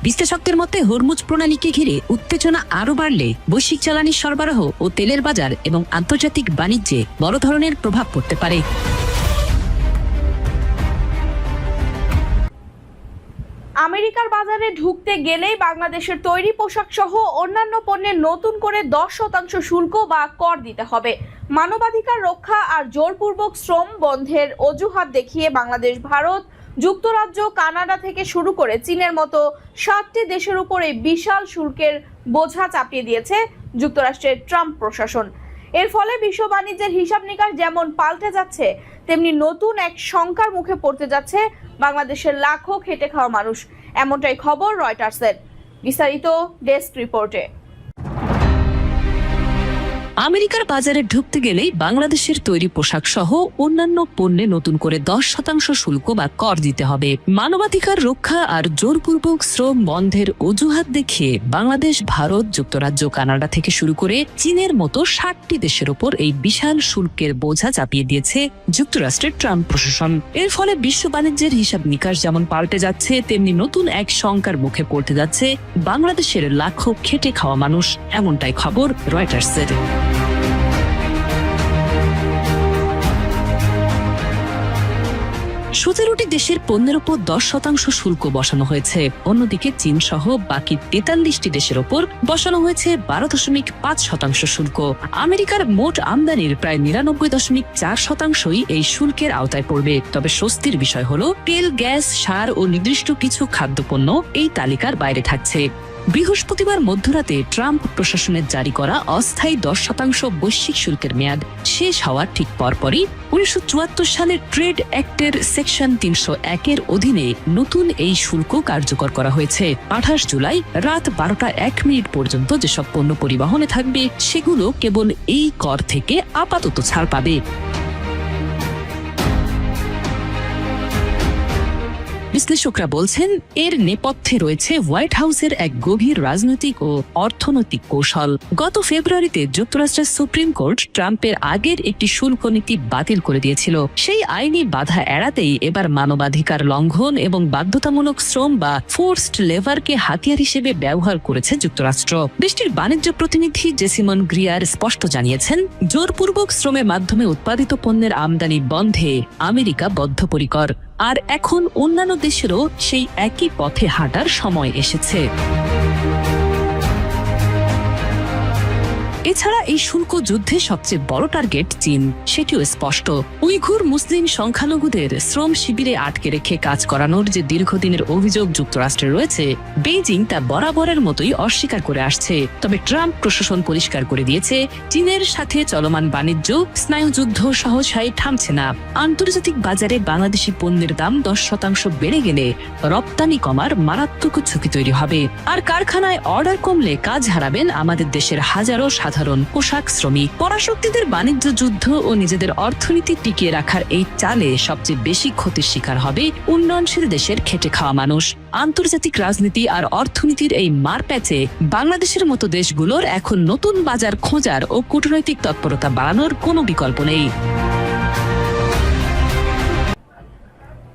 বিশ্লেষকদের মতে হরমুজ প্রণালীকে ঘিরে উত্তেজনা আরো বাড়লে বৈশ্বিক জ্বালানি সরবরাহ ও তেলের বাজার এবং আন্তর্জাতিক বাণিজ্যে বড় ধরনের প্রভাব পড়তে পারে। আমেরিকার বাজারে ঢুকতে গেলেই বাংলাদেশের তৈরি পোশাক সহ অন্যান্য পণ্যে নতুন করে 10% শুল্ক বা কর দিতে হবে। মানবাধিকার রক্ষা আর জোরপূর্বক শ্রম বন্ধের অজুহাত দেখিয়ে বাংলাদেশ, ভারত, যুক্তরাজ্য, কানাডা থেকে শুরু করে চীনের মতো 7টি দেশের উপর এই বিশাল শুল্কের বোঝা চাপিয়ে দিয়েছে যুক্তরাষ্ট্রের ট্রাম্প প্রশাসন। এর ফলে বিশ্ব বাণিজ্যের হিসাব নিকাশ যেমন পাল্টে যাচ্ছে, তেমনি নতুন এক শঙ্কার মুখে পড়তে যাচ্ছে বাংলাদেশের লাখো খেটে খাওয়া মানুষ। এমনটাই খবর রয়টার্সের। বিস্তারিত ডেস্ক রিপোর্টে। আমেরিকার বাজারে ঢুকতে গেলেই বাংলাদেশের তৈরি পোশাক সহ অন্যান্য পণ্যে নতুন করে 10% শুল্ক বা কর দিতে হবে। মানবাধিকার রক্ষা আর জোরপূর্বক শ্রম বন্ধের অজুহাত দেখিয়ে বাংলাদেশ, ভারত, যুক্তরাজ্য, কানাডা থেকে শুরু করে চীনের মতো 7টি দেশের উপর এই বিশাল শুল্কের বোঝা চাপিয়ে দিয়েছে যুক্তরাষ্ট্রের ট্রাম্প প্রশাসন। এর ফলে বিশ্ব বাণিজ্যের হিসাব নিকাশ যেমন পাল্টে যাচ্ছে, তেমনি নতুন এক শঙ্কার মুখে পড়তে যাচ্ছে বাংলাদেশের লাখো খেটে খাওয়া মানুষ। এমনটাই খবর রয়টার্সের। 17টি দেশের পণ্যের উপর 10% শুল্ক বসানো হয়েছে। অন্যদিকে চীন সহ বাকি 43টি দেশের উপর বসানো হয়েছে 12.5% শুল্ক। আমেরিকার মোট আমদানির প্রায় 99.4%ই এই শুল্কের আওতায় পড়বে। তবে স্বস্তির বিষয় হলো তেল, গ্যাস, সার ও নির্দিষ্ট কিছু খাদ্যপণ্য এই তালিকার বাইরে থাকছে। বৃহস্পতিবার মধ্যরাতে ট্রাম্প প্রশাসনের জারি করা অস্থায়ী 10% বৈশ্বিক শুল্কের মেয়াদ শেষ হওয়ার ঠিক পরপরই 1974 সালের ট্রেড অ্যাক্টের সেকশন 301 অধীনে নতুন এই শুল্ক কার্যকর করা হয়েছে। 28 জুলাই রাত 12:01 পর্যন্ত যেসব পণ্য পরিবহনে থাকবে সেগুলো কেবল এই কর থেকে আপাতত ছাড় পাবে। বিশ্লেষকরা বলছেন এর নেপথ্যে রয়েছে হোয়াইট হাউসের এক গভীর রাজনৈতিক ও অর্থনৈতিক কৌশল। গত ফেব্রুয়ারিতে যুক্তরাষ্ট্রের সুপ্রিম কোর্ট ট্রাম্পের আগের একটি শুল্ক নীতি বাতিল করে দিয়েছিল। সেই আইনি বাধা এড়াতেই এবার মানবাধিকার লঙ্ঘন এবং বাধ্যতামূলক শ্রম বা ফোর্সড লেবারকে হাতিয়ার হিসেবে ব্যবহার করেছে যুক্তরাষ্ট্র। দেশটির বাণিজ্য প্রতিনিধি জেসিমন গ্রিয়ার স্পষ্ট জানিয়েছেন, জোরপূর্বক শ্রমের মাধ্যমে উৎপাদিত পণ্যের আমদানি বন্ধে আমেরিকা বদ্ধপরিকর। আর এখন অন্যান্য দেশেরও সেই একই পথে হাঁটার সময় এসেছে। এছাড়া এই শুল্ক যুদ্ধে সবচেয়ে বড় টার্গেট চীন, সেটিও স্পষ্ট। উইঘুর মুসলিম সংখ্যালঘুদের শ্রম শিবিরে আটকে রেখে কাজ করানোর যে দীর্ঘদিনের অভিযোগ যুক্তরাষ্ট্রে রয়েছে, বেইজিং তা বরাবরের মতোই অস্বীকার করে আসছে। তবে ট্রাম্প প্রশাসন পরিষ্কার করে দিয়েছে, চীনের সাথে চলমান বাণিজ্য স্নায়ুযুদ্ধ সহসায় থামছে না। আন্তর্জাতিক বাজারে বাংলাদেশি পণ্যের দাম 10% বেড়ে গেলে রপ্তানি কমার মারাত্মক ঝুঁকি তৈরি হবে। আর কারখানায় অর্ডার কমলে কাজ হারাবেন আমাদের দেশের হাজারো সাধারণ সাধারণ পোশাক শ্রমিক। পরাশক্তিদের বাণিজ্য যুদ্ধ ও নিজেদের অর্থনীতি টিকিয়ে রাখার এই চালে সবচেয়ে বেশি ক্ষতির শিকার হবে উন্নয়নশীল দেশের খেটে খাওয়া মানুষ। আন্তর্জাতিক রাজনীতি আর অর্থনীতির এই মারপ্যাচে বাংলাদেশের মতো দেশগুলোর এখন নতুন বাজার খোঁজার ও কূটনৈতিক তৎপরতা বাড়ানোর কোনো বিকল্প নেই।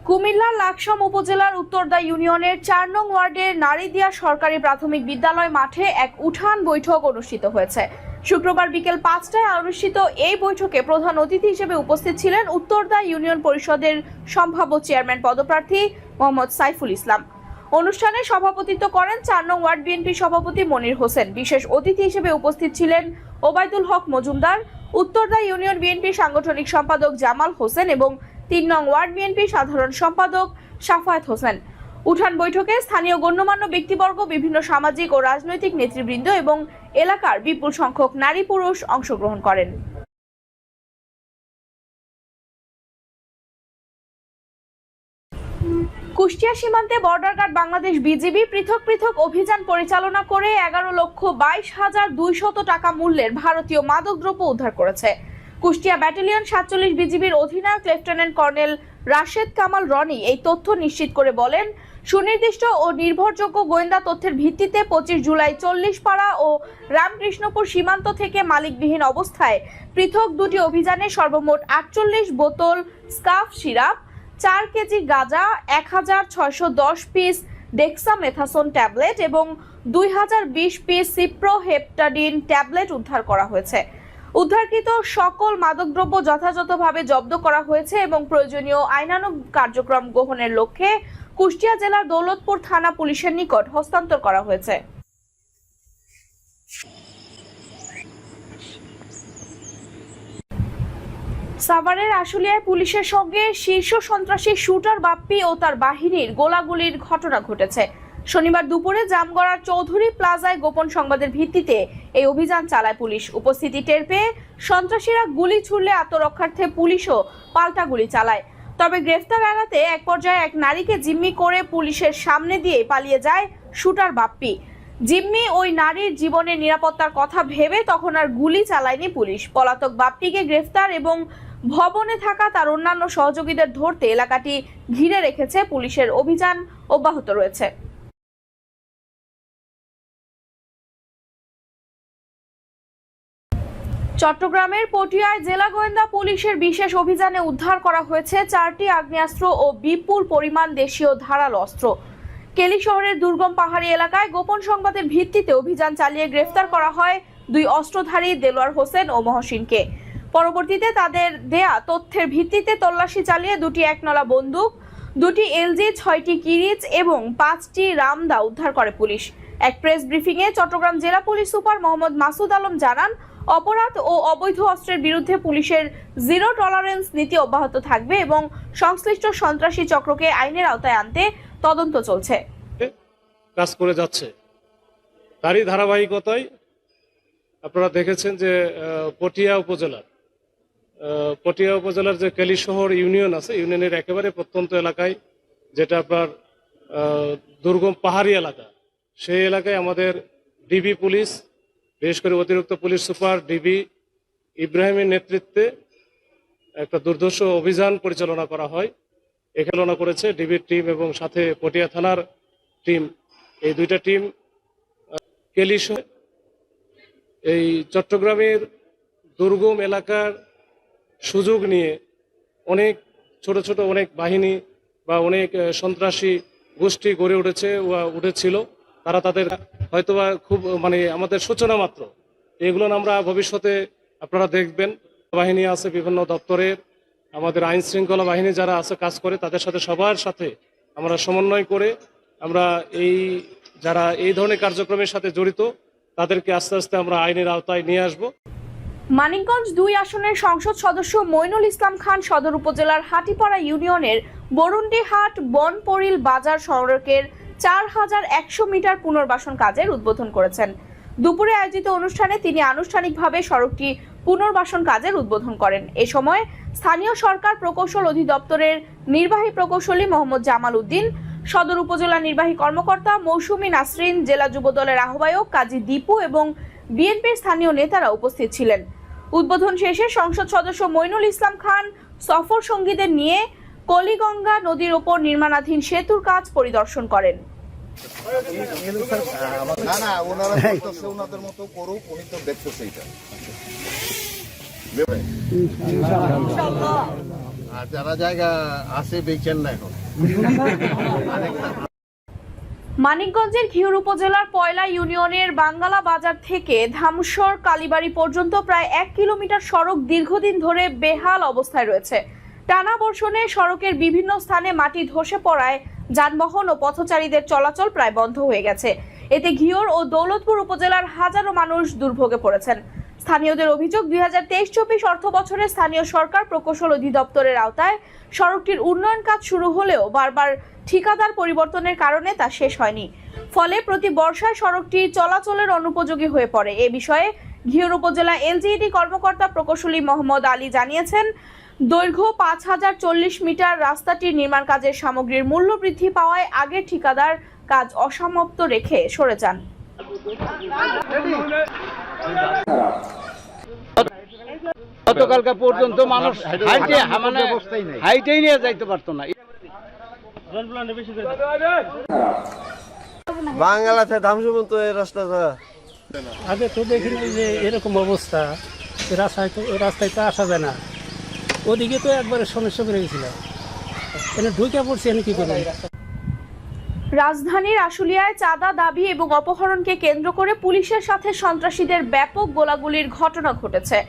কুমিল্লার লাকসাম উপজেলার উত্তরদা ইউনিয়নের ৪ নং ওয়ার্ডের নারীদিয়া সরকারি প্রাথমিক বিদ্যালয় মাঠে এক উঠান বৈঠক অনুষ্ঠিত হয়েছে। শুক্রবার বিকেল ৫টায় অনুষ্ঠিত এই বৈঠকে প্রধান অতিথি হিসেবে উপস্থিত ছিলেন উত্তরদা ইউনিয়ন পরিষদের সম্ভাব্য চেয়ারম্যান পদপ্রার্থী মোহাম্মদ সাইফুল ইসলাম। অনুষ্ঠানে সভাপতিত্ব করেন ৪ নং ওয়ার্ড বিএনপি সভাপতি মনির হোসেন। বিশেষ অতিথি হিসেবে উপস্থিত ছিলেন ওবায়দুল হক মজুমদার, উত্তরদা ইউনিয়ন বিএনপি সাংগঠনিক সম্পাদক জামাল হোসেন এবং ৩ নং ওয়ার্ড বিএনপি সাধারণ সম্পাদক সাফায়েত হোসেন। উঠান বৈঠকে স্থানীয় গণ্যমান্য ব্যক্তিবর্গ, বিভিন্ন সামাজিক ও রাজনৈতিক নেতৃবৃন্দ এবং এলাকার বিপুল সংখ্যক নারী পুরুষ অংশগ্রহণ করেন। কুষ্টিয়া সীমান্তে বর্ডার গার্ড বাংলাদেশ বিজিবি পৃথক পৃথক অভিযান পরিচালনা করে ১১,২২,২০০ টাকা মূল্যের ভারতীয় মাদকদ্রব্য উদ্ধার করেছে। কুষ্টিয়া ব্যাটালিয়ন ৪৭ বিজিবির অধিনায়ক লেফটেন্যান্ট কর্নেল রাশেদ কামাল রনি এই তথ্য নিশ্চিত করে বলেন, সুনির্দিষ্ট ও নির্ভরযোগ্য গোয়েন্দা তথ্যের ভিত্তিতে ২৫ জুলাই ৪০পাড়া ও রামকৃষ্ণপুর সীমান্ত থেকে মালিকবিহীন অবস্থায় পৃথক দুটি অভিযানে সর্বমোট ৪৮ বোতল স্কাফ সিরাপ, ৪ কেজি গাঁজা, ১,৬১০ পিস ডেক্সামেথাসোন ট্যাবলেট এবং ২,০২০ পিস সিপ্রোহেপটাডিন ট্যাবলেট উদ্ধার করা হয়েছে। উদ্ধারকৃত সকল মাদকদ্রব্য যথাযথভাবে জব্দ করা হয়েছে এবং প্রয়োজনীয় আইনানুগ কার্যক্রম গ্রহণের লক্ষ্যে কুষ্টিয়া জেলার দৌলতপুর থানা পুলিশের নিকট হস্তান্তর করা হয়েছে। সাভারের আশুলিয়ায় পুলিশের সঙ্গে শীর্ষ সন্ত্রাসী শুটার বাপ্পি ও তার বাহিনীর গোলাগুলির ঘটনা ঘটেছে। শনিবার দুপুরে জামগড়ার চৌধুরী প্লাজায় গোপন সংবাদের ভিত্তিতে এই অভিযান চালায় পুলিশ। উপস্থিতি টের পেয়ে সন্ত্রাসীরা গুলি ছুড়লে আত্মরক্ষার্থে পুলিশও পাল্টা গুলি চালায়। তবে গ্রেফতার এড়াতে এক পর্যায়ে এক নারীকে জিম্মি করে পুলিশের সামনে দিয়ে পালিয়ে যায় শুটার বাপ্পি। জিম্মি ওই নারীর জীবনের নিরাপত্তার কথা ভেবে তখন আর গুলি চালায়নি পুলিশ। পলাতক বাপ্পিকে গ্রেফতার এবং ভবনে থাকা তার অন্যান্য সহযোগীদের ধরতে এলাকাটি ঘিরে রেখেছে পুলিশের অভিযান অব্যাহত রয়েছে। চট্টগ্রামের পটিয়ায় জেলা গোয়েন্দা পুলিশের বিশেষ অভিযানে উদ্ধার করা হয়েছে ৪টি আগ্নেয়াস্ত্র ও বিপুল পরিমাণ দেশীয় ধারালো অস্ত্র। কেলি শহরের দুর্গম পাহাড়ি এলাকায় গোপন সংবাদের ভিত্তিতে অভিযান চালিয়ে গ্রেফতার করা হয় ২ অস্ত্রধারী দেলোয়ার হোসেন ও মহসিনকে। পরবর্তীতে তাদের দেয়া তথ্যের ভিত্তিতে তল্লাশি চালিয়ে ২টি একনলা বন্দুক, ২টি এলজি, ৬টি কিরিচ এবং ৫টি রামদা উদ্ধার করে পুলিশ। এক প্রেস ব্রিফিংয়ে চট্টগ্রাম জেলা পুলিশ সুপার মোহাম্মদ মাসুদ আলম জানান, অপরাধ ও অবৈধ অস্ত্রের বিরুদ্ধে পুলিশের জিরো টলারেন্স নীতি অব্যাহত থাকবে এবং সংশ্লিষ্ট সন্ত্রাসী চক্রকে আইনের আওতায় আনতে তদন্ত চলছে। কাজ করে যাচ্ছে, তারই ধারাবাহিকতায় আপনারা দেখেছেন যে পটিয়া উপজেলার যে কেলিশহর ইউনিয়ন আছে, ইউনিয়নের একেবারে প্রত্যন্ত এলাকায়, যেটা আপনার দুর্গম পাহাড়ি এলাকা, সেই এলাকায় আমাদের ডিবি পুলিশ, বিশেষ করে অতিরিক্ত পুলিশ সুপার ডিবি ইব্রাহিমের নেতৃত্বে একটা দুর্ধর্ষ অভিযান পরিচালনা করা হয়। এখানে করেছে ডিবির টিম এবং সাথে পটিয়া থানার টিম। এই দুইটা টিম কেলিশহ এই চট্টগ্রামের দুর্গম এলাকার সুযোগ নিয়ে অনেক ছোট ছোট অনেক বাহিনী বা অনেক সন্ত্রাসী গোষ্ঠী গড়ে উঠেছিল। তারা তাদের হয়তোবা খুব আমাদের সূচনা মাত্র, এগুলো আমরা ভবিষ্যতে আপনারা দেখবেন। বাহিনী আছে বিভিন্ন দপ্তরের, আমাদের আইন শৃঙ্খলা বাহিনী যারা আছে কাজ করে, তাদের সাথে সবার সাথে আমরা সমন্বয় করে আমরা যারা এই ধরনের কার্যক্রমের সাথে জড়িত তাদেরকে আস্তে আস্তে আমরা আইনের আওতায় নিয়ে আসব। মানিকগঞ্জ ২ আসনের সংসদ সদস্য মইনুল ইসলাম খান সদর উপজেলার হাটিপাড়া ইউনিয়নের বরুন্ডিহাট বনপরিল বাজার সড়কের ৪,১০০ মিটার পুনর্বাসন কাজের উদ্বোধন করেছেন। দুপুরে আয়োজিত অনুষ্ঠানে তিনি আনুষ্ঠানিকভাবে সড়কটি পুনর্বাসন কাজের উদ্বোধন করেন। এ সময় স্থানীয় সরকার প্রকৌশল অধিদপ্তরের নির্বাহী প্রকৌশলী মোহাম্মদ জামাল উদ্দিন, সদর উপজেলা নির্বাহী কর্মকর্তা মৌসুমী নাসরিন, জেলা যুবদলের আহ্বায়ক কাজী দীপু এবং বিএনপির স্থানীয় নেতারা উপস্থিত ছিলেন। উদ্বোধন শেষে সংসদ সদস্য মইনুল ইসলাম খান সফর সঙ্গীদের নিয়ে কলিগঙ্গা নদীর ওপর নির্মাণাধীন সেতুর কাজ পরিদর্শন করেন। না ওনারা করতেছে ওনাদের মতো করুক, উনি তো দেখতেছে এটা। আর যারা জায়গা আছে বেচেন না এখন। মানিকগঞ্জের ঘিওর উপজেলার পয়লা ইউনিয়নের বাঙ্গালা বাজার থেকে ধামসর কালীবাড়ি পর্যন্ত প্রায় 1 কিলোমিটার সড়ক দীর্ঘদিন ধরে বেহাল অবস্থায় রয়েছে। টানা বর্ষণে সড়কের বিভিন্ন স্থানে মাটি ধসে পড়ায় যানবাহন ও পথচারীদের চলাচল প্রায় বন্ধ হয়ে গেছে। এতে ঘিওর ও দৌলতপুর উপজেলার হাজারো মানুষ দুর্ভোগে পড়েছেন। স্থানীয়দের অভিযোগ, 2023-24 অর্থ বছরে স্থানীয় সরকার প্রকৌশল অধিদপ্তরের আওতায় সড়কটির উন্নয়ন কাজ শুরু হলেও বারবার ঠিকাদার পরিবর্তনের কারণে তা শেষ হয়নি। ফলে প্রতি বর্ষায় সড়কটি চলাচলের অনুপযোগী হয়ে পড়ে। এ বিষয়ে ঘিওর উপজেলা এলজিইডি কর্মকর্তা প্রকৌশলী মোহাম্মদ আলী জানিয়েছেন, দৈর্ঘ্য 5040 মিটার রাস্তাটির নির্মাণ কাজের সামগ্রীর মূল্য বৃদ্ধি পাওয়ায় আগের ঠিকাদার কাজ অসমাপ্ত রেখে সরে যান। গতকালকা পর্যন্ত মানুষ হাইটেই নিয়ে যাইতে পারতো না। বাংলাতে ধামসু পর্যন্ত এই রাস্তাটা আগে তো দেখিনি যে এরকম অবস্থা, রাস্তায় তো আসা যায় না। ওদিকে তো একবারে সমস্যা করে গেছিল, এখানে ঢুকে পড়ছি, আমি কি করবো। রাজধানীর আশুলিয়ায় চাঁদা দাবি এবং অপহরণকে কেন্দ্র করে পুলিশের সাথে সন্ত্রাসীদের ব্যাপক গোলাগুলির ঘটনা ঘটেছে।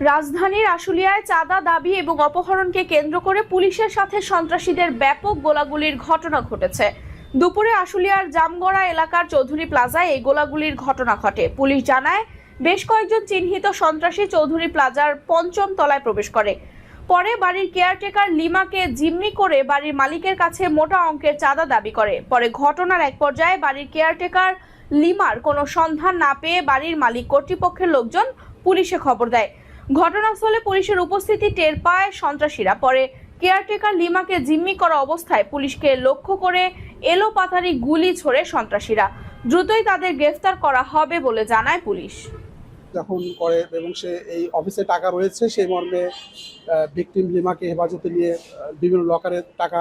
রাজধানীর আশুলিয়ায় চাঁদা দাবি এবং অপহরণকে কেন্দ্র করে পুলিশের সাথে সন্ত্রাসীদের ব্যাপক গোলাগুলির ঘটনা ঘটেছে। দুপুরে আশুলিয়ার জামগড়া এলাকার চৌধুরী প্লাজায় এই গোলাগুলির ঘটনা ঘটে। পুলিশ জানায়, বেশ কয়েকজন চিহ্নিত সন্ত্রাসী চৌধুরী প্লাজার 5ম তলায় প্রবেশ করে। পরে বাড়ির কেয়ারটেকার লিমাকে জিম্মি করে বাড়ির মালিকের কাছে মোটা অঙ্কের চাঁদা দাবি করে। পরে ঘটনার এক পর্যায়ে বাড়ির কেয়ারটেকার লিমার কোনো সন্ধান না পেয়ে বাড়ির মালিক কর্তৃপক্ষের লোকজন পুলিশে খবর দেয়। ঘটনাস্থলে পুলিশের উপস্থিতি টের পায় সন্ত্রাসীরা। পরে কেয়ারটেকার লিমাকে জিম্মি করা অবস্থায় পুলিশকে লক্ষ্য করে এলোপাতাড়ি গুলি ছোড়ে সন্ত্রাসীরা। দ্রুতই তাদের গ্রেফতার করা হবে বলে জানায় পুলিশ। যখন করে এবং সে এই অফিসে টাকা রয়েছে সেই মর্মে ভিকটিম লিমাকে হেফাজতে নিয়ে বিভিন্ন লকারে টাকা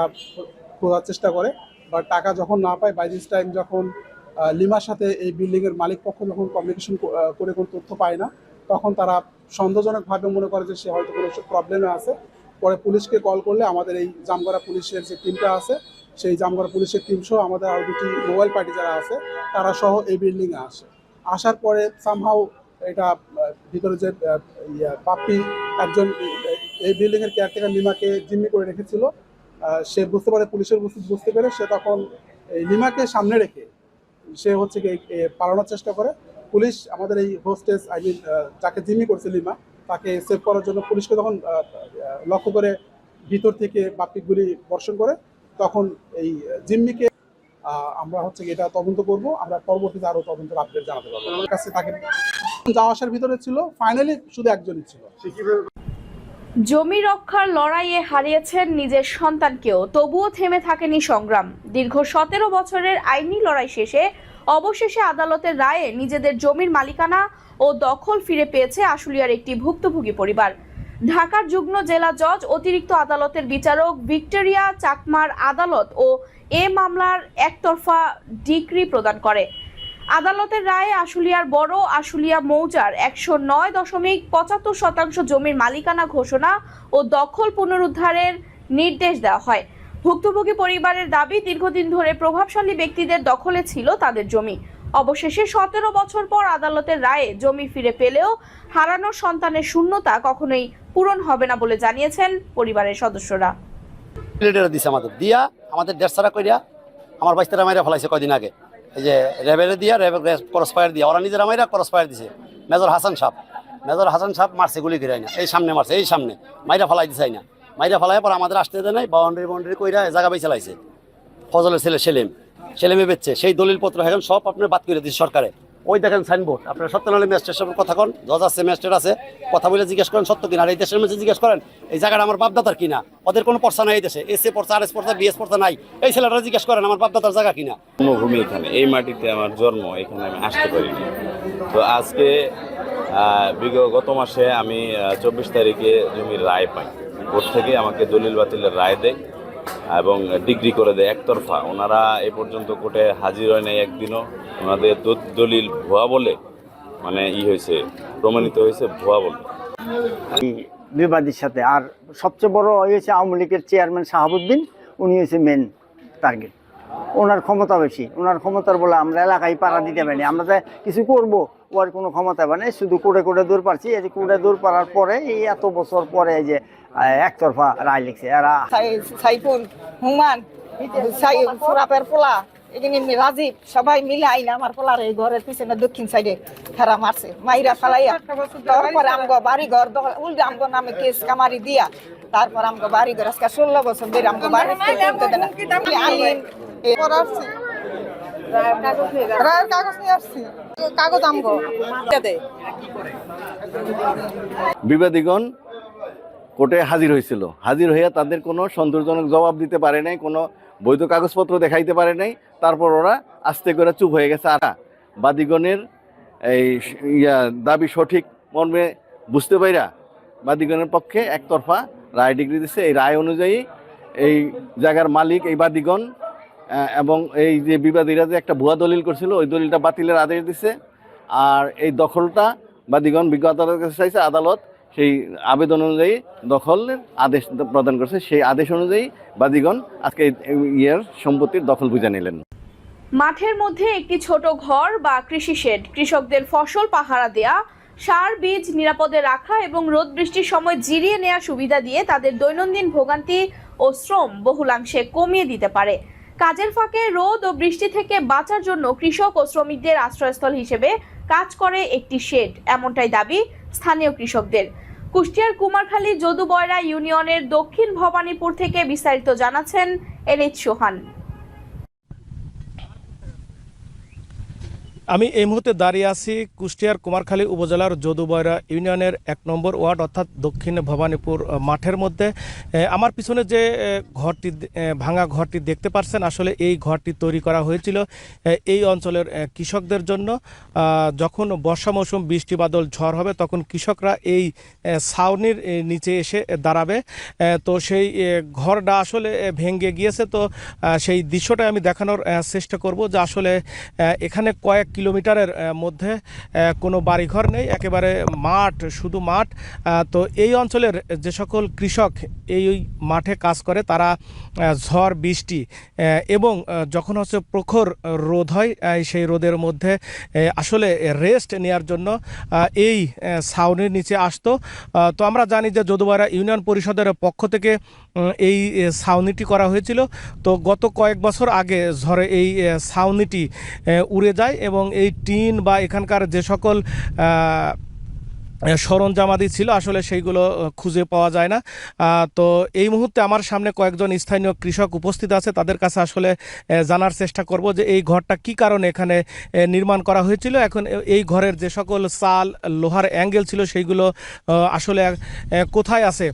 খোঁজার চেষ্টা করে, বা টাকা যখন না পায় বাই দিস টাইম যখন লিমার সাথে এই বিল্ডিংয়ের মালিক পক্ষ যখন কমিউনিকেশন করে কোনো তথ্য পায় না, তখন তারা সন্দেহজনকভাবে মনে করে যে সে হয়তো কোনো প্রবলেমে আছে। পরে পুলিশকে কল করলে আমাদের এই জামগড়া পুলিশের যে টিমটা আছে, সেই জামগড়া পুলিশের টিম সহ আমাদের আরও 2টি মোবাইল পার্টি যারা আছে তারা সহ এই বিল্ডিংয়ে আসার পরে সামহাও এটা ভিতরে যে পাপ্পি একজন এই বিল্ডিংয়ের কেয়ারটেকার লিমাকে জিম্মি করে রেখেছিল, সে বুঝতে পারে, পুলিশের বুঝতে পেরে সে তখন এই লিমাকে সামনে রেখে সে হচ্ছে কি পালানোর চেষ্টা করে। পুলিশ আমাদের এই হোস্টেস যাকে জিম্মি করছে লিমা, তাকে সেভ করার জন্য পুলিশকে তখন লক্ষ্য করে ভিতর থেকে বাপ্পি গুলি বর্ষণ করে। তখন এই জিম্মিকে আমরা হচ্ছে এটা তদন্ত করব, আমরা পরবর্তীতে আরো তদন্তের আপডেট জানাতে পারবো। আমার কাছে তাকে যাওয়া আসার ভিতরে ছিল, ফাইনালি শুধু একজনই ছিল। জমি রক্ষার লড়াইয়ে হারিয়েছেন নিজের সন্তানকেও, তবুও থেমে থাকেনি সংগ্রাম। দীর্ঘ 17 বছরের আইনি লড়াই শেষে অবশেষে আদালতের রায়ে নিজেদের জমির মালিকানা ও দখল ফিরে পেয়েছে আশুলিয়ার একটি ভুক্তভোগী পরিবার। ঢাকার যুগ্ম জেলা জজ অতিরিক্ত আদালতের বিচারক ভিক্টোরিয়া চাকমার আদালত ও এ মামলার একতরফা ডিক্রি প্রদান করে। আদালতের রায়ে আশুলিয়ার বড় আশুলিয়া মৌজার 109.75% জমির মালিকানা ঘোষণা ও দখল পুনরুদ্ধারের নির্দেশ দেওয়া হয়। ভুক্তভোগী পরিবারের দাবি, দীর্ঘদিন ধরে প্রভাবশালী ব্যক্তিদের দখলে ছিল তাদের জমি। অবশেষে 17 বছর পর আদালতের রায়ে জমি ফিরে পেলেও হারানো সন্তানের শূন্যতা কখনোই পূরণ হবে না বলে জানিয়েছেন পরিবারের সদস্যরা। আমাদের দেড় কইরা আমার বাইস্তারা মাইরা ফেলাইছে কয়দিন আগে, এই যে রেবেলে দিয়া ক্রস ফায়ার দিয়া ওরা নিজেরা মাইরা ক্রস ফায়ার দিছে। মেজর হাসান সাহেব মারছে গুলি করে না, এই সামনে মারছে, এই সামনে মাইরা ফেলাই দিছে না, মাইরা ফেলাই পর আমাদের আসতে দেয় নাই, বাউন্ডারি কইরা জায়গা বেঁচে লাইছে। ফজলের ছেলে সেলেমে বেচছে, সেই দলিল পত্র এখন সব আপনার বাদ করে দিচ্ছে সরকারে। ওই দেখেন সাইনবোর্ড, আপনারা সত্যনারায়ণ ম্যাজিস্ট্রেট সাহেবের কথা কন, জজ আছে ম্যাজিস্ট্রেট আছে, কথা বলে জিজ্ঞেস করেন সত্য কিনা। আর এই দেশের মধ্যে জিজ্ঞেস করেন এই জায়গাটা আমার বাপদাদার কিনা। ওদের কোনো পর্চা নাই এই দেশে, এসএ পর্চা, আরএস পর্চা, বিএস পর্চা নাই। এই ছেলেটা জিজ্ঞেস করেন আমার বাপদাদার জায়গা কিনা। জন্মভূমি এখানে, এই মাটিতে আমার জন্ম, এখানে আমি আসতে পারিনি। তো আজকে গত মাসে আমি 24 তারিখে জমির রায় পাই, কোর্ট থেকে আমাকে দলিল বাতিলের রায় দেয় এবং ডিগ্রি করে দেয় একতরফা। ওনারা এ পর্যন্ত কোর্টে হাজির হয় নাই একদিনও। ওনাদের দলিল ভুয়া বলে মানে হয়েছে, প্রমাণিত হয়েছে ভুয়া বলে। বিবাদীর সাথে। আর সবচেয়ে বড় হয়েছে আওয়ামী লীগের চেয়ারম্যান শাহাবুদ্দিন, উনি হয়েছে মেন টার্গেট। ওনার ক্ষমতা বেশি, ওনার ক্ষমতার বলে আমরা এলাকায় পাড়া দিতে পারি। আমরা যে কিছু করবো ওর কোনো ক্ষমতা মানে শুধু কোড়ে কোড়ে দূর পারছি। এই যে কোড়ে দূর পারার পরে এই এত বছর পরে এই যে একতরফা রায় লিখছে এরা। সাইফুল, হুমান, সুরাপের পোলা, এখানে রাজীব সবাই মিলে আইনা আমার পোলার এই ঘরের পিছনে দক্ষিণ সাইডে ফেরা মারছে, মাইরা ফালাইয়া। তারপরে আমগো বাড়ি ঘর উল্টে আমগো নামে কেস কামারি দিয়া, তারপর আমগো বাড়ি ঘর আজকে 16 বছর ধরে আমগো বাড়ি করতে দেন। আলিম কাগজ নিয়ে আসছি, কাগজ আমগো দেয়। বিবাদীগণ কোর্টে হাজির হয়েছিল, হাজির হইয়া তাদের কোনো সন্তোষজনক জবাব দিতে পারে নাই, কোনো বৈধ কাগজপত্র দেখাইতে পারে নাই। তারপর ওরা আস্তে করে চুপ হয়ে গেছে। আর বাদীগণের এই দাবি সঠিক মর্মে বুঝতে পাইরা বাদীগণের পক্ষে একতরফা রায় ডিগ্রি দিচ্ছে। এই রায় অনুযায়ী এই জায়গার মালিক এই বাদীগণ এবং এই যে বিবাদীরা যে একটা ভুয়া দলিল করছিল ওই দলিলটা বাতিলের আদেশ দিছে। আর এই দখলটা বাদীগণ বিজ্ঞ আদালতের কাছে চাইছে, আদালত সেই আবেদন অনুযায়ী দখলের আদেশ প্রদান করছে। সেই আদেশ অনুযায়ী বাদীগণ আজকে ইয়ের সম্পত্তির দখল বুঝে নিলেন। মাঠের মধ্যে একটি ছোট ঘর বা কৃষি শেড, কৃষকদের ফসল পাহারা দেয়া, সার বীজ নিরাপদে রাখা এবং রোদ বৃষ্টির সময় জিরিয়ে নেওয়ার সুবিধা দিয়ে তাদের দৈনন্দিন ভোগান্তি ও শ্রম বহুলাংশে কমিয়ে দিতে পারে। কাজের ফাঁকে রোদ ও বৃষ্টি থেকে বাঁচার জন্য কৃষক ও শ্রমিকদের আশ্রয়স্থল হিসেবে কাজ করে একটি শেড, এমনটাই দাবি স্থানীয় কৃষকদের। কুষ্টিয়ার কুমারখালী যদুবয়রা ইউনিয়নের দক্ষিণ ভবানীপুর থেকে বিস্তারিত জানাচ্ছেন এনএইচ সোহান। আমি এই মুহূর্তে দাঁড়িয়ে আছি কুষ্টিয়ার কুমারখালী উপজেলার যদুবয়রা ইউনিয়নের 1 নম্বর ওয়ার্ড অর্থাৎ দক্ষিণ ভবানীপুর মাঠের মধ্যে। আমার পিছনে যে ঘরটি, ভাঙা ঘরটি দেখতে পাচ্ছেন, আসলে এই ঘরটি তৈরি করা হয়েছিল এই অঞ্চলের কৃষকদের জন্য। যখন বর্ষা মৌসুম, বৃষ্টি বাদল, ঝড় হবে তখন কৃষকরা এই ছাউনির নিচে এসে দাঁড়াবে। তো সেই ঘরটা আসলে ভেঙে গিয়েছে। তো সেই দৃশ্যটা আমি দেখানোর চেষ্টা করব যে আসলে এখানে কয়েক কিলোমিটারের মধ্যে কোনো বাড়িঘর নেই, একেবারে মাঠ, শুধু মাঠ। তো এই অঞ্চলের যে সকল কৃষক এই মাঠে কাজ করে তারা ঝড় বৃষ্টি এবং যখন হচ্ছে প্রখর রোদ হয় সেই রোদের মধ্যে আসলে রেস্ট নেওয়ার জন্য এই ছাউনির নিচে আসতো। তো আমরা জানি যে যদুবয়রা ইউনিয়ন পরিষদের পক্ষ থেকে এই ছাউনিটি করা হয়েছিল। তো গত কয়েক বছর আগে ঝড়ে এই ছাউনিটি উড়ে যায় এবং এই টিন বা এখানকার যে সকল সরঞ্জামাদি ছিল আসলে সেইগুলো খুঁজে পাওয়া যায় না। তো এই মুহূর্তে আমার সামনে কয়েকজন স্থানীয় কৃষক উপস্থিত আছে, তাদের কাছে আসলে জানার চেষ্টা করব যে এই ঘরটা কি কারণে এখানে নির্মাণ করা হয়েছিল, এখন এই ঘরের যে সকল চাল, লোহার অ্যাঙ্গেল ছিল সেইগুলো আসলে কোথায় আছে।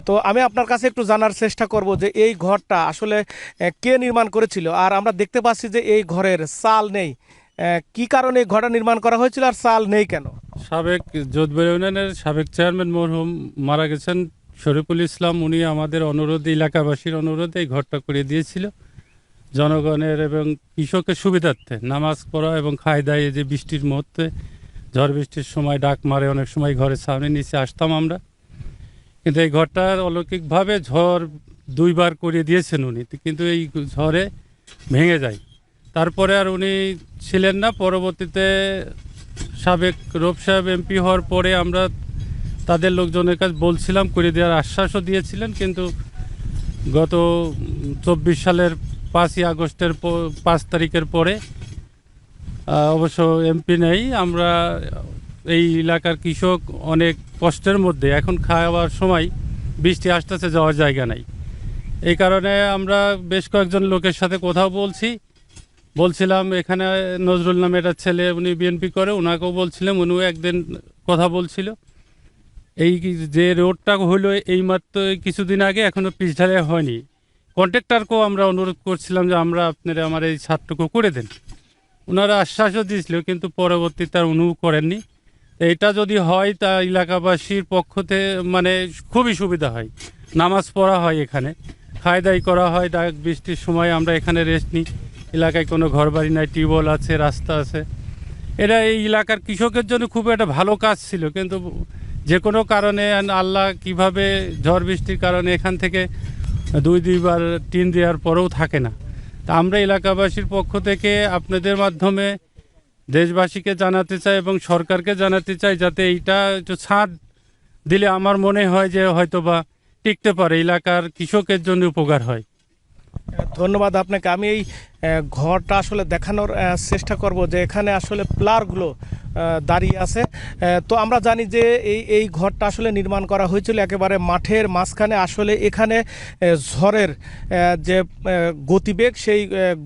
তো আমি আপনার কাছে একটু জানার চেষ্টা করব যে এই ঘরটা আসলে কে নির্মাণ করেছিল। আর আমরা দেখতে পাচ্ছি যে এই ঘরের চাল নেই, কি কারণে এই ঘরটা নির্মাণ করা হয়েছিল আর চাল নেই কেন? সাবেক যদুবয়রা ইউনিয়নের সাবেক চেয়ারম্যান মরহুম মারা গেছেন শরীফুল ইসলাম, উনি আমাদের অনুরোধে, এলাকাবাসীর অনুরোধে এই ঘরটা করে দিয়েছিল জনগণের এবং কৃষকের সুবিধার্থে। নামাজ পড়া এবং খাই দায় যে বৃষ্টির মুহূর্তে, ঝড় বৃষ্টির সময় ডাক মারে, অনেক সময় ঘরের সামনে নিচে আসতাম আমরা। কিন্তু এই ঘরটা অলৌকিকভাবে ঝড় 2 বার করে দিয়েছেন উনি, কিন্তু এই ঝড়ে ভেঙে যায়। তারপরে আর উনি ছিলেন না। পরবর্তীতে সাবেক রূপ সাহেব এমপি হওয়ার পরে আমরা তাদের লোকজনের কাছে বলছিলাম, করে দেওয়ার আশ্বাসও দিয়েছিলেন। কিন্তু গত 24 সালের 5ই আগস্টের 5 তারিখের পরে অবশ্য এমপি নেই। আমরা এই এলাকার কৃষক অনেক কষ্টের মধ্যে, এখন খাওয়ার সময় বৃষ্টি আসতেছে, যাওয়ার জায়গা নাই। এই কারণে আমরা বেশ কয়েকজন লোকের সাথে কথা বলছি বলছিলাম এখানে নজরুল নামে একটা ছেলে, উনি বিএনপি করে, ওনাকেও বলছিলাম, উনিও একদিন কথা বলছিল। এই যে রোডটা হলো এইমাত্র কিছুদিন আগে, এখনও পিচ ঢালাই হয়নি। কন্ট্রাক্টরকেও আমরা অনুরোধ করছিলাম যে আমরা আপনারা আমার এই ছাদটুকু করে দেন। ওনারা আশ্বাসও দিয়েছিল, কিন্তু পরবর্তীতে আর উনিও করেননি। এটা যদি হয় তা এলাকাবাসীর পক্ষ থেকে মানে খুবই সুবিধা হয়। নামাজ পড়া হয় এখানে, খায় দায় করা হয়, ডাক বৃষ্টির সময় আমরা এখানে রেস্ট নিই। এলাকায় কোনো ঘরবাড়ি নাই, টিউবওয়েল আছে, রাস্তা আছে। এটা এই এলাকার কৃষকের জন্য খুব একটা ভালো কাজ ছিল, কিন্তু যে কোনো কারণে আল্লাহ কিভাবে ঝড় বৃষ্টির কারণে এখান থেকে দুইবার টিন দেওয়ার পরেও থাকে না। তা আমরা এলাকাবাসীর পক্ষ থেকে আপনাদের মাধ্যমে দেশবাসীকে জানাতে চাই এবং সরকারকে জানাতে চাই, যাতে এইটা একটু ছাড় দিলে আমার মনে হয় যে হয়তোবা টিকতে পারে, এলাকার কৃষকের জন্য উপকার হয়। ধন্যবাদ আপনাকে। আমি এই ঘরটা আসলে দেখানোর চেষ্টা করব যে এখানে আসলে প্লারগুলো দাঁড়িয়ে আছে। তো আমরা জানি যে এই ঘরটা আসলে নির্মাণ করা হয়েছিল একেবারে মাঠের মাঝখানে। আসলে এখানে ঝড়ের যে গতিবেগ, সেই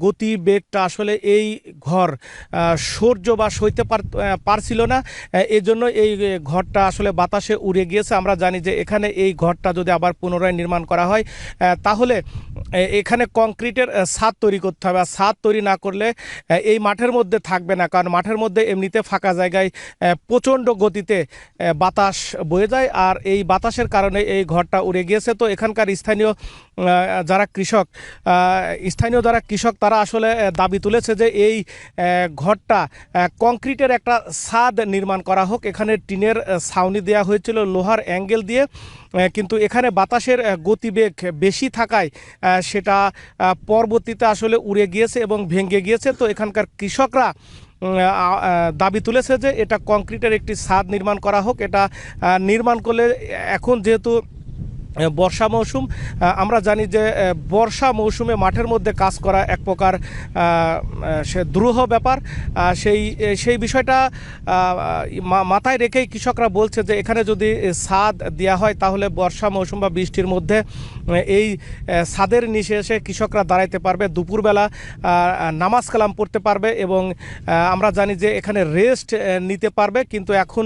গতিবেগটা আসলে এই ঘর সহ্য বা সইতে পারছিল না। এই জন্য এই ঘরটা আসলে বাতাসে উড়ে গিয়েছে। আমরা জানি যে এখানে এই ঘরটা যদি আবার পুনরায় নির্মাণ করা হয় তাহলে এখানে কংক্রিটের ছাদ তৈরি করতে হবে। আর ছাদ তৈরি না করলে এই মাঠের মধ্যে থাকবে না, কারণ মাঠের মধ্যে এমনিতে ফাঁকা জায়গায় প্রচণ্ড গতিতে বাতাস বয়ে যায়, আর এই বাতাসের কারণে এই ঘরটা উড়ে গিয়েছে। তো এখানকার স্থানীয় যারা কৃষক তারা আসলে দাবি তুলেছে যে এই ঘরটা কংক্রিটের একটা ছাদ নির্মাণ করা হোক। এখানে টিনের ছাউনি দেওয়া হয়েছিল লোহার অ্যাঙ্গেল দিয়ে, কিন্তু এখানে বাতাসের গতিবেগ বেশি থাকায় সেটা পরবর্তীতে আসলে উড়ে গিয়েছে এবং ভেঙে গিয়েছে। তো এখানকার কৃষকরা দাবি তুলেছে যে এটা কংক্রিটের একটি ছাদ নির্মাণ করা হোক। এটা নির্মাণ করলে এখন যেহেতু বর্ষা মৌসুম, আমরা জানি যে বর্ষা মৌসুমে মাঠের মধ্যে কাজ করা এক প্রকার সে দুরূহ ব্যাপার। সেই বিষয়টা মাথায় রেখেই কৃষকরা বলছে যে এখানে যদি ছাদ দেওয়া হয় তাহলে বর্ষা মৌসুম বা বৃষ্টির মধ্যে এই ছাদের নিচে এসে কৃষকরা দাঁড়াইতে পারবে, দুপুরবেলা নামাজ কালাম পড়তে পারবে এবং আমরা জানি যে এখানে রেস্ট নিতে পারবে। কিন্তু এখন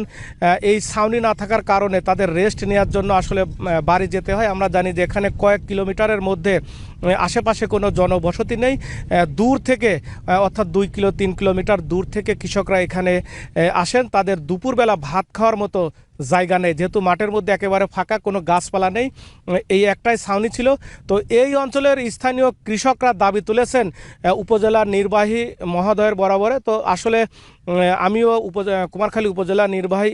এই ছাউনি না থাকার কারণে তাদের রেস্ট নেওয়ার জন্য আসলে বাড়ি যেতে হয়। আমরা জানি যে এখানে কয়েক কিলোমিটারের মধ্যে আশেপাশে কোনো জনবসতি নেই। দূর থেকে অর্থাৎ 2-3 কিলোমিটার দূর থেকে কৃষকরা এখানে আসেন। তাদের দুপুরবেলা ভাত খাওয়ার মতো জায়গা নেই, যেহেতু মাঠের মধ্যে একেবারে ফাঁকা, কোনো গাছপালা নেই, এই একটাই ছাউনি ছিল। তো এই অঞ্চলের স্থানীয় কৃষকরা দাবি তুলেছেন উপজেলা নির্বাহী মহোদয়ের বরাবরে। তো আসলে আমিও কুমারখালী উপজেলা নির্বাহী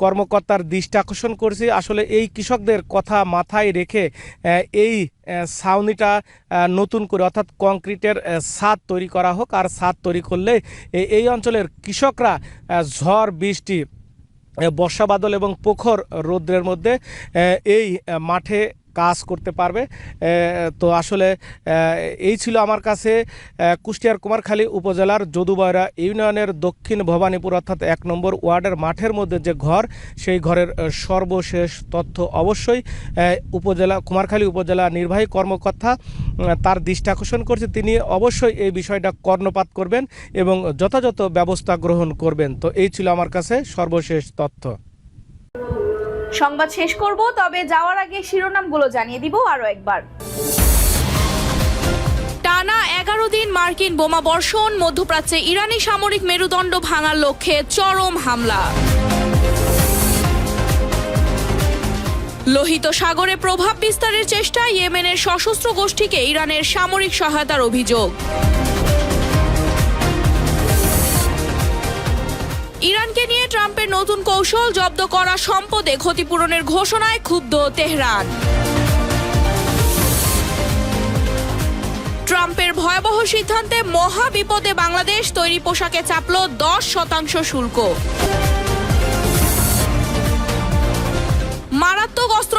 কর্মকর্তার দৃষ্টি আকর্ষণ করছি। আসলে এই কৃষকদের কথা মাথায় রেখে এই ছাউনিটা নতুন করে অর্থাৎ কংক্রিটের ছাদ তৈরি করা হোক। আর ছাদ তৈরি করলে এই অঞ্চলের কৃষকরা ঝড় বৃষ্টি, বর্ষা বাদল এবং প্রখর রৌদ্রের মধ্যে এই মাঠে কাজ করতে পারবে। তো আসলে এই ছিল আমার কাছে কুষ্টিয়ার কুমারখালী উপজেলার যদুবয়রা ইউনিয়নের দক্ষিণ ভবানীপুর অর্থাৎ 1 নম্বর ওয়ার্ডের মাঠের মধ্যে যে ঘর, সেই ঘরের সর্বশেষ তথ্য। অবশ্যই কুমারখালী উপজেলা নির্বাহী কর্মকর্তা তার দৃষ্টি আকর্ষণ করছে, তিনি অবশ্যই এই বিষয়টা কর্ণপাত করবেন এবং যথাযথ ব্যবস্থা গ্রহণ করবেন। তো এই ছিল আমার কাছে সর্বশেষ তথ্য। সংবাদ শেষ করব, তবে যাওয়ার আগে শিরোনামগুলো জানিয়ে দিব আরো একবার। টানা 11 দিন মার্কিন বোমা বর্ষণ, মধ্যপ্রাচ্যে ইরানি সামরিক মেরুদণ্ড ভাঙার লক্ষ্যে চরম হামলা। লোহিত সাগরে প্রভাব বিস্তারের চেষ্টা, ইয়েমেনের সশস্ত্র গোষ্ঠীকে ইরানের সামরিক সহায়তার অভিযোগ। ইরানকে নিয়ে ট্রাম্পের নতুন কৌশল, জব্দ করা সম্পদে ক্ষতিপূরণের ঘোষণায় ক্ষুব্ধ তেহরান। ট্রাম্পের ভয়াবহ সিদ্ধান্তে মহা বিপদে বাংলাদেশ, তৈরি পোশাকে চাপল 10% শুল্ক। মারাত্মক অস্ত্র